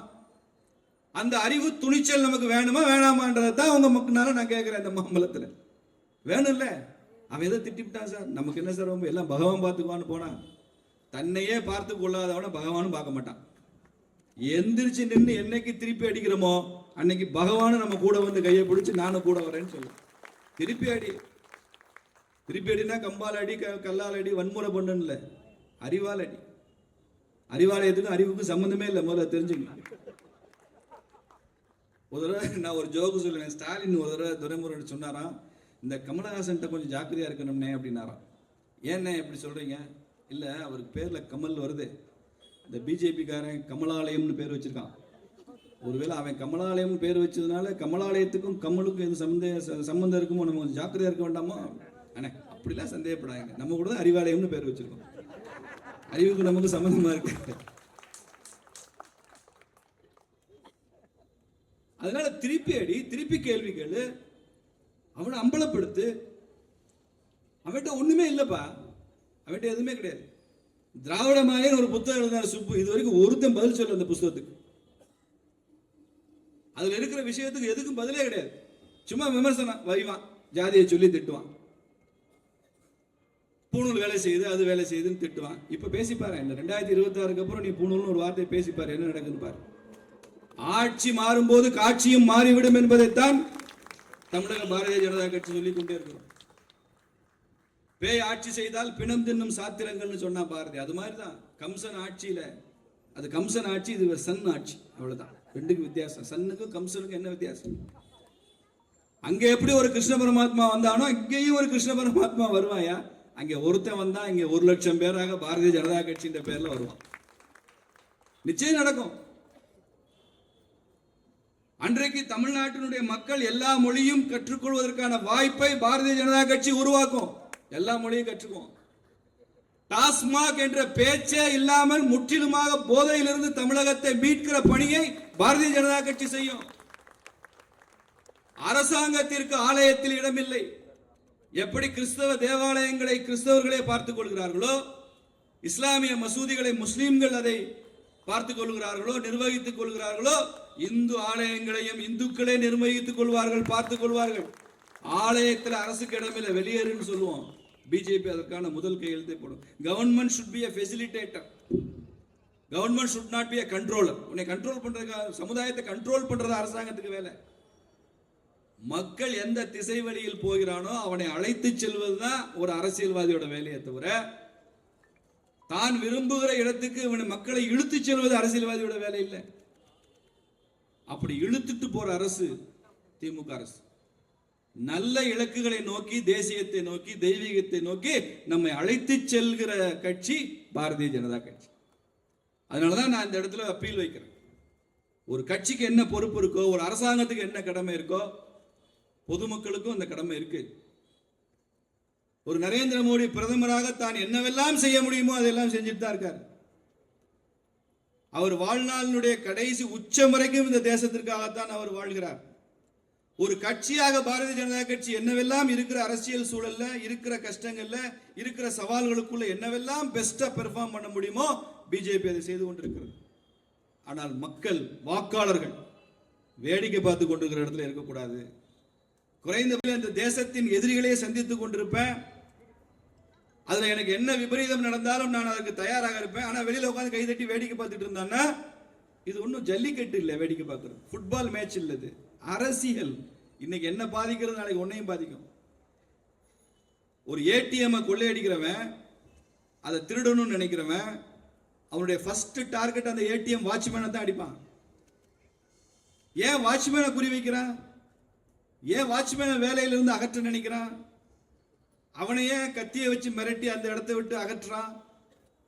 அந்த அறிவு துணிச்சல் நமக்கு வேணுமா வேணாமான்றதான் உங்க மக்களால நான் கேட்கிறேன். இந்த மாம்பலத்துல வேணும் இல்ல? அவன் எதை திட்டிவிட்டான் சார், நமக்கு என்ன சார் ரொம்ப, எல்லாம் பகவான் பார்த்துக்குவான்னு போனா தன்னையே பார்த்து கொள்ளாதவன பகவானும் பார்க்க மாட்டான். எந்திரிச்சு நின்று என்னைக்கு திருப்பி அடிக்கிறோமோ அன்னைக்கு பகவானும் நம்ம கூட வந்து கையை பிடிச்சி நானும் கூட வரேன்னு சொல்லும். திருப்பி அடினா கம்பால் அடி, கல்லால் அடி, வன்முறை பண்ணுன்னு இல்லை, அறிவால் அடி. அறிவாலயத்துக்கும் அறிவுக்கும் சம்பந்தமே இல்லை, முதல்ல தெரிஞ்சுக்கலாம். ஒரு தடவை நான் ஒரு ஜோக்கு சொல்லுவேன். ஸ்டாலின் ஒரு தடவை துரைமுருகன் சொன்னாராம், இந்த கமலஹாசன்கிட்ட கொஞ்சம் ஜாக்கிரதையா இருக்கணும்னே அப்படின்னாராம். ஏன்னே எப்படி சொல்றீங்க? இல்லை, அவருக்கு பேர்ல கமல் வருது, இந்த பிஜேபிக்காரன் கமலாலயம்னு பேர் வச்சிருக்கான். ஒருவேளை அவன் கமலாலயம் பேர் வச்சதுனால கமலாலயத்துக்கும் கமலுக்கும் எது சம்பந்தம் இருக்குமோ, நம்ம கொஞ்சம் ஜாக்கிரதையா இருக்க வேண்டாமா? அண்ணே அப்படிலாம் சந்தேகப்படாங்க. நம்ம கூட தான் அறிவாலயம்னு பேர் வச்சிருக்கோம். அறிவுக்கு நமக்கு சம்பந்தமா இருக்கு. அதனால திருப்பி அடி, திருப்பி கேள்வி கேளு, அவனை அம்பலப்படுத்து. அவன்கிட்ட ஒண்ணுமே இல்லப்பா, அவன்கிட்ட எதுவுமே கிடையாது. திராவிட மாயன் ஒரு புத்தகம் எழுதினார் சுப்பு, இது வரைக்கும் ஒருத்தன் பதில் சொல்ல அந்த புத்தகத்துக்கு. அதுல இருக்கிற விஷயத்துக்கு எதுக்கும் பதிலே கிடையாது. சும்மா விமர்சனம் வைவான், ஜாதியை சொல்லி திட்டுவான், பூணூல் வேலை செய்யுது அது வேலை செய்யுதுன்னு திட்டுவான். இப்ப பேசிப்பாரு, இந்த 2026 அப்புறம் நீ பூணூல்னு ஒரு வார்த்தையை பேசிப்பாரு, என்ன நடக்குன்னு பாரு. ஆட்சி மாறும்போது காட்சியும் மாறிவிடும் என்பதைத்தான் தமிழக பாரதிய ஜனதா கட்சி சொல்லிக் கொண்டே இருக்கிறோம். பேய் ஆட்சி செய்தால் பிணம் தின்னும் சாத்திரங்கள்னு சொன்னா பாரதி. அது மாதிரிதான் கம்சன் ஆட்சியில, அது கம்சன் ஆட்சி, இது சன் ஆட்சி, அவ்வளவுதான். ரெண்டுக்கு வித்தியாசம். சன்னுக்கும் கம்சனுக்கும் என்ன வித்தியாசம்? அங்க எப்படி ஒரு கிருஷ்ண பரமாத்மா வந்தானோ இங்கேயும் ஒரு கிருஷ்ண பரமாத்மா வருவாயா? அங்க ஒருத்தன் வந்தா இங்க 1,00,000 பேராக பாரதிய ஜனதா கட்சியின் பேர்ல வருவான். நிச்சயம் நடக்கும். அன்றைக்கு தமிழ்நாட்டினுடைய மக்கள் எல்லா மொழியும் கற்றுக்கொள்வதற்கான வாய்ப்பை பாரதிய ஜனதா கட்சி உருவாக்கும். எல்லா மொழியும் கற்றுக்குவோம். டாஸ்மாக் என்ற பேச்சே இல்லாமல் முற்றிலுமாக போதையிலிருந்து தமிழகத்தை மீட்கிற பணியை பாரதிய ஜனதா கட்சி செய்யும். அரசாங்கத்திற்கு ஆலயத்தில் இடமில்லை. எப்படி கிறிஸ்தவ தேவாலயங்களை கிறிஸ்தவர்களே பார்த்துக் கொள்கிறார்களோ, இஸ்லாமிய மசூதிகளை முஸ்லிம்கள் அதை பார்த்துக் கொள்கிறார்களோ, நிர்வகித்துக் கொள்கிறார்களோ, இந்து ஆலயங்களையும் இந்துக்களே நிர்வகித்துக் கொள்வார்கள், பார்த்துக் கொள்வார்கள். ஆலயத்தில் அரசுக்கு இடமில்லை, வெளியேறுன்னு சொல்லுவோம். பிஜேபி அதற்கான முதல் கையெழுத்தை போடும். Government should be a facilitator. Government should not be a controller. உன்னை கண்ட்ரோல் பண்றதுக்கு, சமுதாயத்தை கண்ட்ரோல் பண்றது அரசாங்கத்துக்கு வேலை. மக்கள் எந்த திசை வழியில் போகிறானோ அவனை அழைத்து செல்வதுதான் ஒரு அரசியல்வாதியோட வேலையை தவிர, தான் விரும்புகிற இடத்துக்கு இவனை மக்களை இழுத்து செல்வது அரசியல்வாதியோட வேலை இல்லை. அப்படி இழுத்துட்டு போற அரசு திமுக அரசு. நல்ல இலக்குகளை நோக்கி, தேசியத்தை நோக்கி, தெய்வீகத்தை நோக்கி நம்மை அழைத்து செல்கிற கட்சி பாரதிய ஜனதா கட்சி. அதனாலதான் நான் இந்த இடத்துல அப்பீல் வைக்கிறேன். ஒரு கட்சிக்கு என்ன பொறுப்பு இருக்கோ, ஒரு அரசாங்கத்துக்கு என்ன கடமை இருக்கோ, பொதுமக்களுக்கும் அந்த கடமை இருக்கு. ஒரு நரேந்திர மோடி பிரதமராக தான் என்னவெல்லாம் செய்ய முடியுமோ அதெல்லாம் செஞ்சுட்டு தான் இருக்கார். அவர் வாழ்நாளினுடைய கடைசி உச்சம் வரைக்கும் இந்த தேசத்திற்காகத்தான் அவர் வாழ்கிறார். ஒரு கட்சியாக பாரதிய ஜனதா கட்சி என்னவெல்லாம் இருக்கிற அரசியல் சூழல்ல, இருக்கிற கஷ்டங்கள்ல, இருக்கிற சவால்களுக்குள்ள என்னவெல்லாம் பெஸ்டா பெர்ஃபார்ம் பண்ண முடியுமோ பிஜேபி அதை செய்து கொண்டிருக்கிறது. ஆனால் மக்கள், வாக்காளர்கள் வேடிக்கை பார்த்து கொண்டிருக்கிற இடத்துல இருக்கக்கூடாது. குறைந்தபட்சம் இந்த தேசத்தின் எதிரிகளே சந்தித்துக் கொண்டிருப்பேன். அதுல எனக்கு என்ன விபரீதம் நடந்தாலும் நான் அதற்கு தயாராக இருப்பேன். ஆனா வெளியில உட்காந்து கைதட்டி வேடிக்கை பார்த்துட்டு இருந்தான்னா இது ஒன்றும் ஜல்லிக்கட்டு இல்லை. வேடிக்கை பார்க்கறது ஃபுட்பால் மேட்ச் இல்லது, அரசியல். இன்னைக்கு என்ன பாதிக்கிறது நாளைக்கு ஒன்னையும் பாதிக்கும். ஒரு ஏடிஎம் கொள்ளையடிக்கிறவன், அதை திருடணும்னு நினைக்கிறவன், அவனுடைய ஃபர்ஸ்ட் டார்கெட் அந்த ஏடிஎம் வாட்ச்மேனை தான் அடிப்பான். ஏன் வாட்ச்மேனை குறி வைக்கிறான்? ஏன் வாட்ச்மேனை வேலையிலிருந்து அகற்ற நினைக்கிறான்? அவனையே கத்தியை வச்சு மிரட்டி அந்த இடத்தை விட்டு அகற்றான்.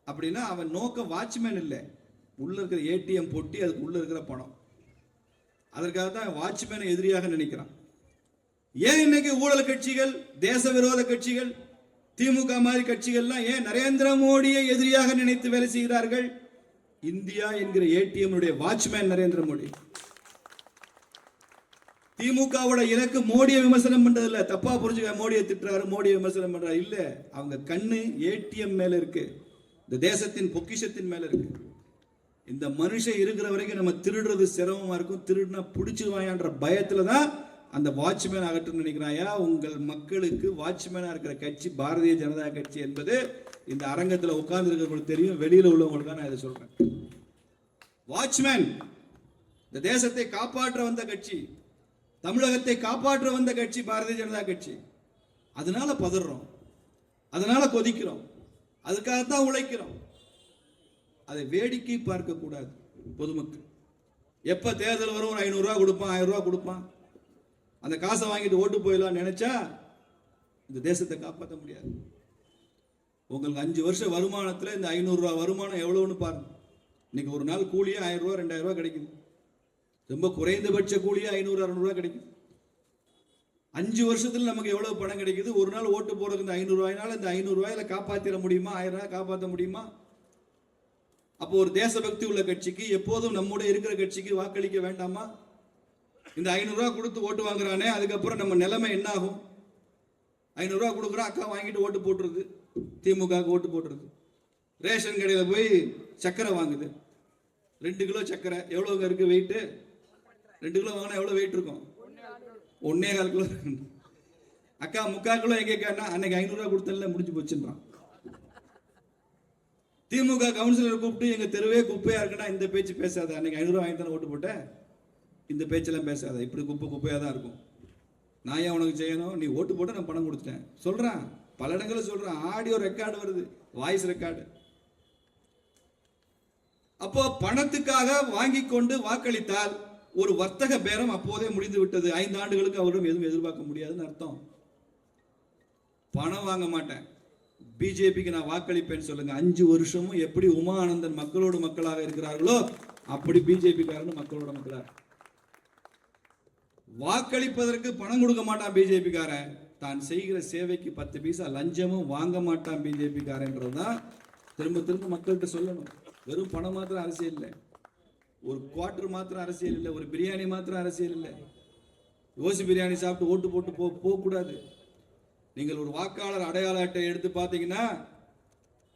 அப்படின்னா அவன் நோக்கம் வாட்ச்மேன் இல்லை, உள்ள இருக்கிற ஏடிஎம் பொட்டி, அதுக்கு உள்ள இருக்கிற பணம். அதற்காக தான் வாட்ச்மேனை எதிரியாக நினைக்கிறான். ஏன் இன்னைக்கு ஊழல் கட்சிகள், தேச விரோத கட்சிகள், திமுக மாதிரி கட்சிகள்லாம் ஏன் நரேந்திர மோடியை எதிரியாக நினைத்து வேலை செய்கிறார்கள்? இந்தியா என்கிற ஏடிஎம் வாட்ச்மேன் நரேந்திர மோடி. திமுகவோட இலக்கு மோடியை விமர்சனம் பண்றது இல்ல, தப்பா புரிஞ்சுக்க. மோடியை திட்டுறாரு, மோடியை விமர்சனம் பண்றாரு இல்ல. அவங்க கண்ணு ஏடிஎம் மேல இருக்கு, இந்த தேசத்தின் பொக்கிஷத்தின் மேல இருக்கு. இந்த மனுஷன் இருக்கிற வரைக்கும் நம்ம திருடுறது சிரமமா இருக்கும். திருடுனா பிடிச்சிருவாயான்ற பயத்துல தான் அந்த வாட்ச்மேன் அகற்று நினைக்கிறாயா. உங்கள் மக்களுக்கு வாட்ச்மேனா இருக்கிற கட்சி பாரதிய ஜனதா கட்சி என்பது இந்த அரங்கத்தில் உட்கார்ந்து இருக்கிறவங்களுக்கு தெரியும், வெளியில உள்ளவங்களுக்கு நான் இதை சொல்றேன். வாட்ச்மேன் இந்த தேசத்தை காப்பாற்ற வந்த கட்சி, தமிழகத்தை காப்பாற்ற வந்த கட்சி பாரதிய ஜனதா கட்சி. அதனால பதறோம், அதனால கொதிக்கிறோம், அதுக்காகத்தான் உழைக்கிறோம். அதை வேடிக்கை பார்க்க கூடாது. பொதுமக்கள் எப்ப தேர்தல் வரும், 500 ரூபாய் கொடுப்பான், 1000 ரூபாய் கொடுப்பான், அந்த காசை வாங்கிட்டு ஓட்டு போயிடலாம் நினைச்சா இந்த தேசத்தை காப்பாற்ற முடியாது. உங்களுக்கு 5 வருஷம் வருமானத்தில் இந்த 500 ரூபாய் வருமானம் எவ்வளவுன்னு பாருங்க. இன்னைக்கு ஒரு நாள் கூலியே 1000 ரூபாய் 2000 ரூபாய் கிடைக்குது. ரொம்ப குறைந்தபட்ச கூலியே 500-600 கிடைக்கும். 5 வருஷத்துல நமக்கு எவ்வளவு பணம் கிடைக்குது? ஒரு நாள் ஓட்டு போறதுக்கு இந்த 500 ரூபாயினால இந்த 500 ரூபாயில காப்பாத்திட முடியுமா? 1000 ரூபாய் காப்பாற்ற முடியுமா? அப்போ ஒரு தேசபக்தி உள்ள கட்சிக்கு, எப்போதும் நம்முடைய இருக்கிற கட்சிக்கு வாக்களிக்க வேண்டாமா? இந்த 500 ரூபாய் கொடுத்து ஓட்டு வாங்குறானே, அதுக்கப்புறம் நம்ம நிலைமை என்ன ஆகும்? 500 ரூபாய் கொடுக்குறோம், அக்கா வாங்கிட்டு ஓட்டு போட்டுருது, திமுக ஓட்டு போட்டுருது. ரேஷன் கடையில் போய் சக்கரை வாங்குது, 2 கிலோ சக்கரை எவ்வளவு இருக்கு வெயிட்? 2 கிலோ வாங்கினா எவ்வளவு வெயிட் இருக்கும்? 1.25 கிலோ இருக்கு. அக்கா 3/4 கிலோ எங்க கேட்டா, அன்னைக்கு 500 ரூபாய் கொடுத்தல முடிஞ்சு போச்சுன்றான். திமுக கவுன்சிலர் கூப்பிட்டு எங்க தெருவே குப்பையா இருக்குன்னா இந்த பேச்சு பேசாத, அன்னைக்கு 500 ரூபாய் வாங்கி தானே ஓட்டு போட்ட, இந்த பேச்செல்லாம் பேசாத, இப்படி குப்பையா தான் இருக்கும். நான் ஏன் உனக்கு செய்யணும்? நீ ஓட்டு போட்டு நான் பணம் கொடுத்துட்டேன் சொல்றான். பல இடங்களில் சொல்றான். ஆடியோ ரெக்கார்டு வருது, வாய்ஸ் ரெக்கார்டு. அப்போ பணத்துக்காக வாங்கி கொண்டு வாக்களித்தால் ஒரு வர்த்தக பேரம் அப்போதே முடிந்து விட்டது. 5 ஆண்டுகளுக்கு அவரிடம் எதுவும் எதிர்பார்க்க முடியாதுன்னு அர்த்தம். பணம் வாங்க மாட்டேன், பிஜேபிக்கு நான் வாக்களிப்பேன்னு சொல்லுங்க. 5 வருஷமும் எப்படி உமா ஆனந்தன் மக்களோடு மக்களாக இருக்கிறார்களோ அப்படி பிஜேபி காரன் மக்களோட மக்களாக. வாக்களிப்பதற்கு பணம் கொடுக்க மாட்டான் பிஜேபி காரன், தான் செய்கிற சேவைக்கு 10 பைசா லஞ்சமும் வாங்க மாட்டான் பிஜேபி காரன்றதுதான் திரும்ப திரும்ப மக்கள்கிட்ட சொல்லணும். வெறும் பணம் மாத்திரம் அரசியல் இல்லை, ஒரு குவார்டர் மாத்திரம் அரசியல் இல்லை, ஒரு பிரியாணி மாத்திரம் அரசியல் இல்லை. ஓசி பிரியாணி சாப்பிட்டு ஓட்டு போட்டு போகக்கூடாது. நீங்கள் ஒரு வாக்காளர் அடையாள அட்டை எடுத்து பார்த்தீங்கன்னா,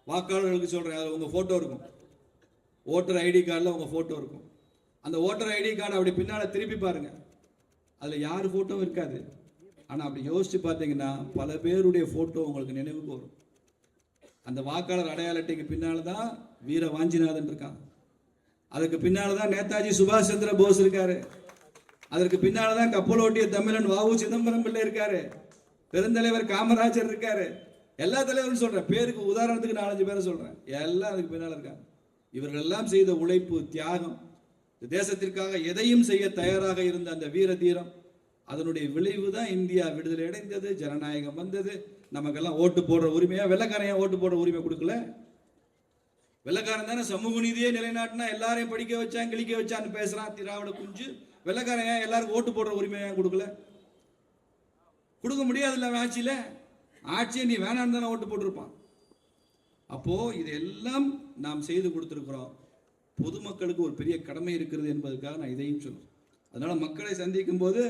வாக்காளர்களுக்கு சொல்றேன், அதில் உங்க போட்டோ இருக்கும். ஓட்டர் ஐடி கார்டில் உங்க போட்டோ இருக்கும். அந்த ஓட்டர் ஐடி கார்டு அப்படி பின்னால திருப்பி பாருங்க, அதில் யார் போட்டோவும் இருக்காது. ஆனால் அப்படி யோசிச்சு பார்த்தீங்கன்னா பல பேருடைய போட்டோ உங்களுக்கு நினைவுக்கு வரும். அந்த வாக்காளர் அடையாள அட்டைக்கு பின்னால தான் வீர வாஞ்சிநாதன் இருக்கான், அதுக்கு பின்னால தான் நேதாஜி சுபாஷ் சந்திர போஸ் இருக்காரு, அதற்கு பின்னால தான் கப்பலோட்டிய தமிழன் வ.உ. சிதம்பரம் பிள்ளை இருக்காரு, பெருந்தலைவர் காமராஜர் இருக்காரு. எல்லா தலைவரும் சொல்றேன், பேருக்கு உதாரணத்துக்கு 4-5 பேரை சொல்றேன், எல்லாம் அதுக்கு பின்னால இருக்காங்க. இவர்கள் எல்லாம் செய்த உழைப்பு, தியாகம், தேசத்திற்காக எதையும் செய்ய தயாராக இருந்த அந்த வீர தீரம், அதனுடைய விளைவு தான் இந்தியா விடுதலை அடைந்தது, ஜனநாயகம் வந்தது. நமக்கெல்லாம் ஓட்டு போடுற உரிமையா? வெள்ளக்காரன் ஓட்டு போடுற உரிமை கொடுக்கல. வெள்ளக்காரன் தானே சமூக நீதியை நிலைநாட்டினா எல்லாரையும் படிக்க வச்சான், கிழிக்க வச்சான்னு பேசுறான் திராவிட குஞ்சு. வெள்ளக்காரன் எல்லாருக்கும் ஓட்டு போடுற உரிமையா கொடுக்கல? கொடுக்க முடியாதுல்ல. ஆட்சியில ஆட்சியை நீ வேணான்னு தானே ஓட்டு போட்டிருப்பான். அப்போ இதெல்லாம் நாம் செய்து கொடுத்திருக்கிறோம். பொதுமக்களுக்கு ஒரு பெரிய கடமை இருக்கிறது என்பதற்காக நான் இதையும் சொல்றேன். அதனால மக்களை சந்திக்கும் போது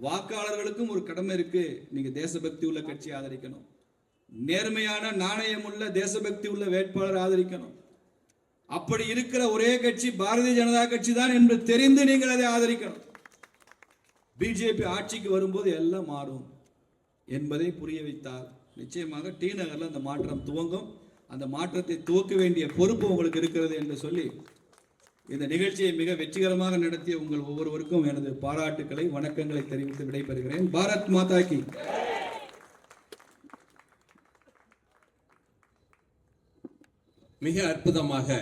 வாக்காளர்களுக்கும் ஒரு கடமை இருக்கு. நீங்க தேசபக்தி உள்ள கட்சியை ஆதரிக்கணும், நேர்மையான நாணயம் உள்ள தேசபக்தி உள்ள வேட்பாளர் ஆதரிக்கணும். அப்படி இருக்கிற ஒரே கட்சி பாரதிய ஜனதா கட்சி தான் என்று தெரிந்து நீங்கள் அதை ஆதரிக்கணும். பிஜேபி ஆட்சிக்கு வரும்போது எல்லாம் மாறும் என்பதை புரிய வைத்தால் நிச்சயமாக டி நகர்ல அந்த மாற்றம் துவங்கும். அந்த மாற்றத்தை துவக்க வேண்டிய பொறுப்பு உங்களுக்கு இருக்கிறது என்று சொல்லி இந்த நிகழ்ச்சியை மிக வெற்றிகரமாக நடத்திய உங்கள் ஒவ்வொருவருக்கும் எனது பாராட்டுக்களை, வணக்கங்களை தெரிவித்து விடைபெறுகிறேன். பாரத் மாதா கி. மிக அற்புதமாக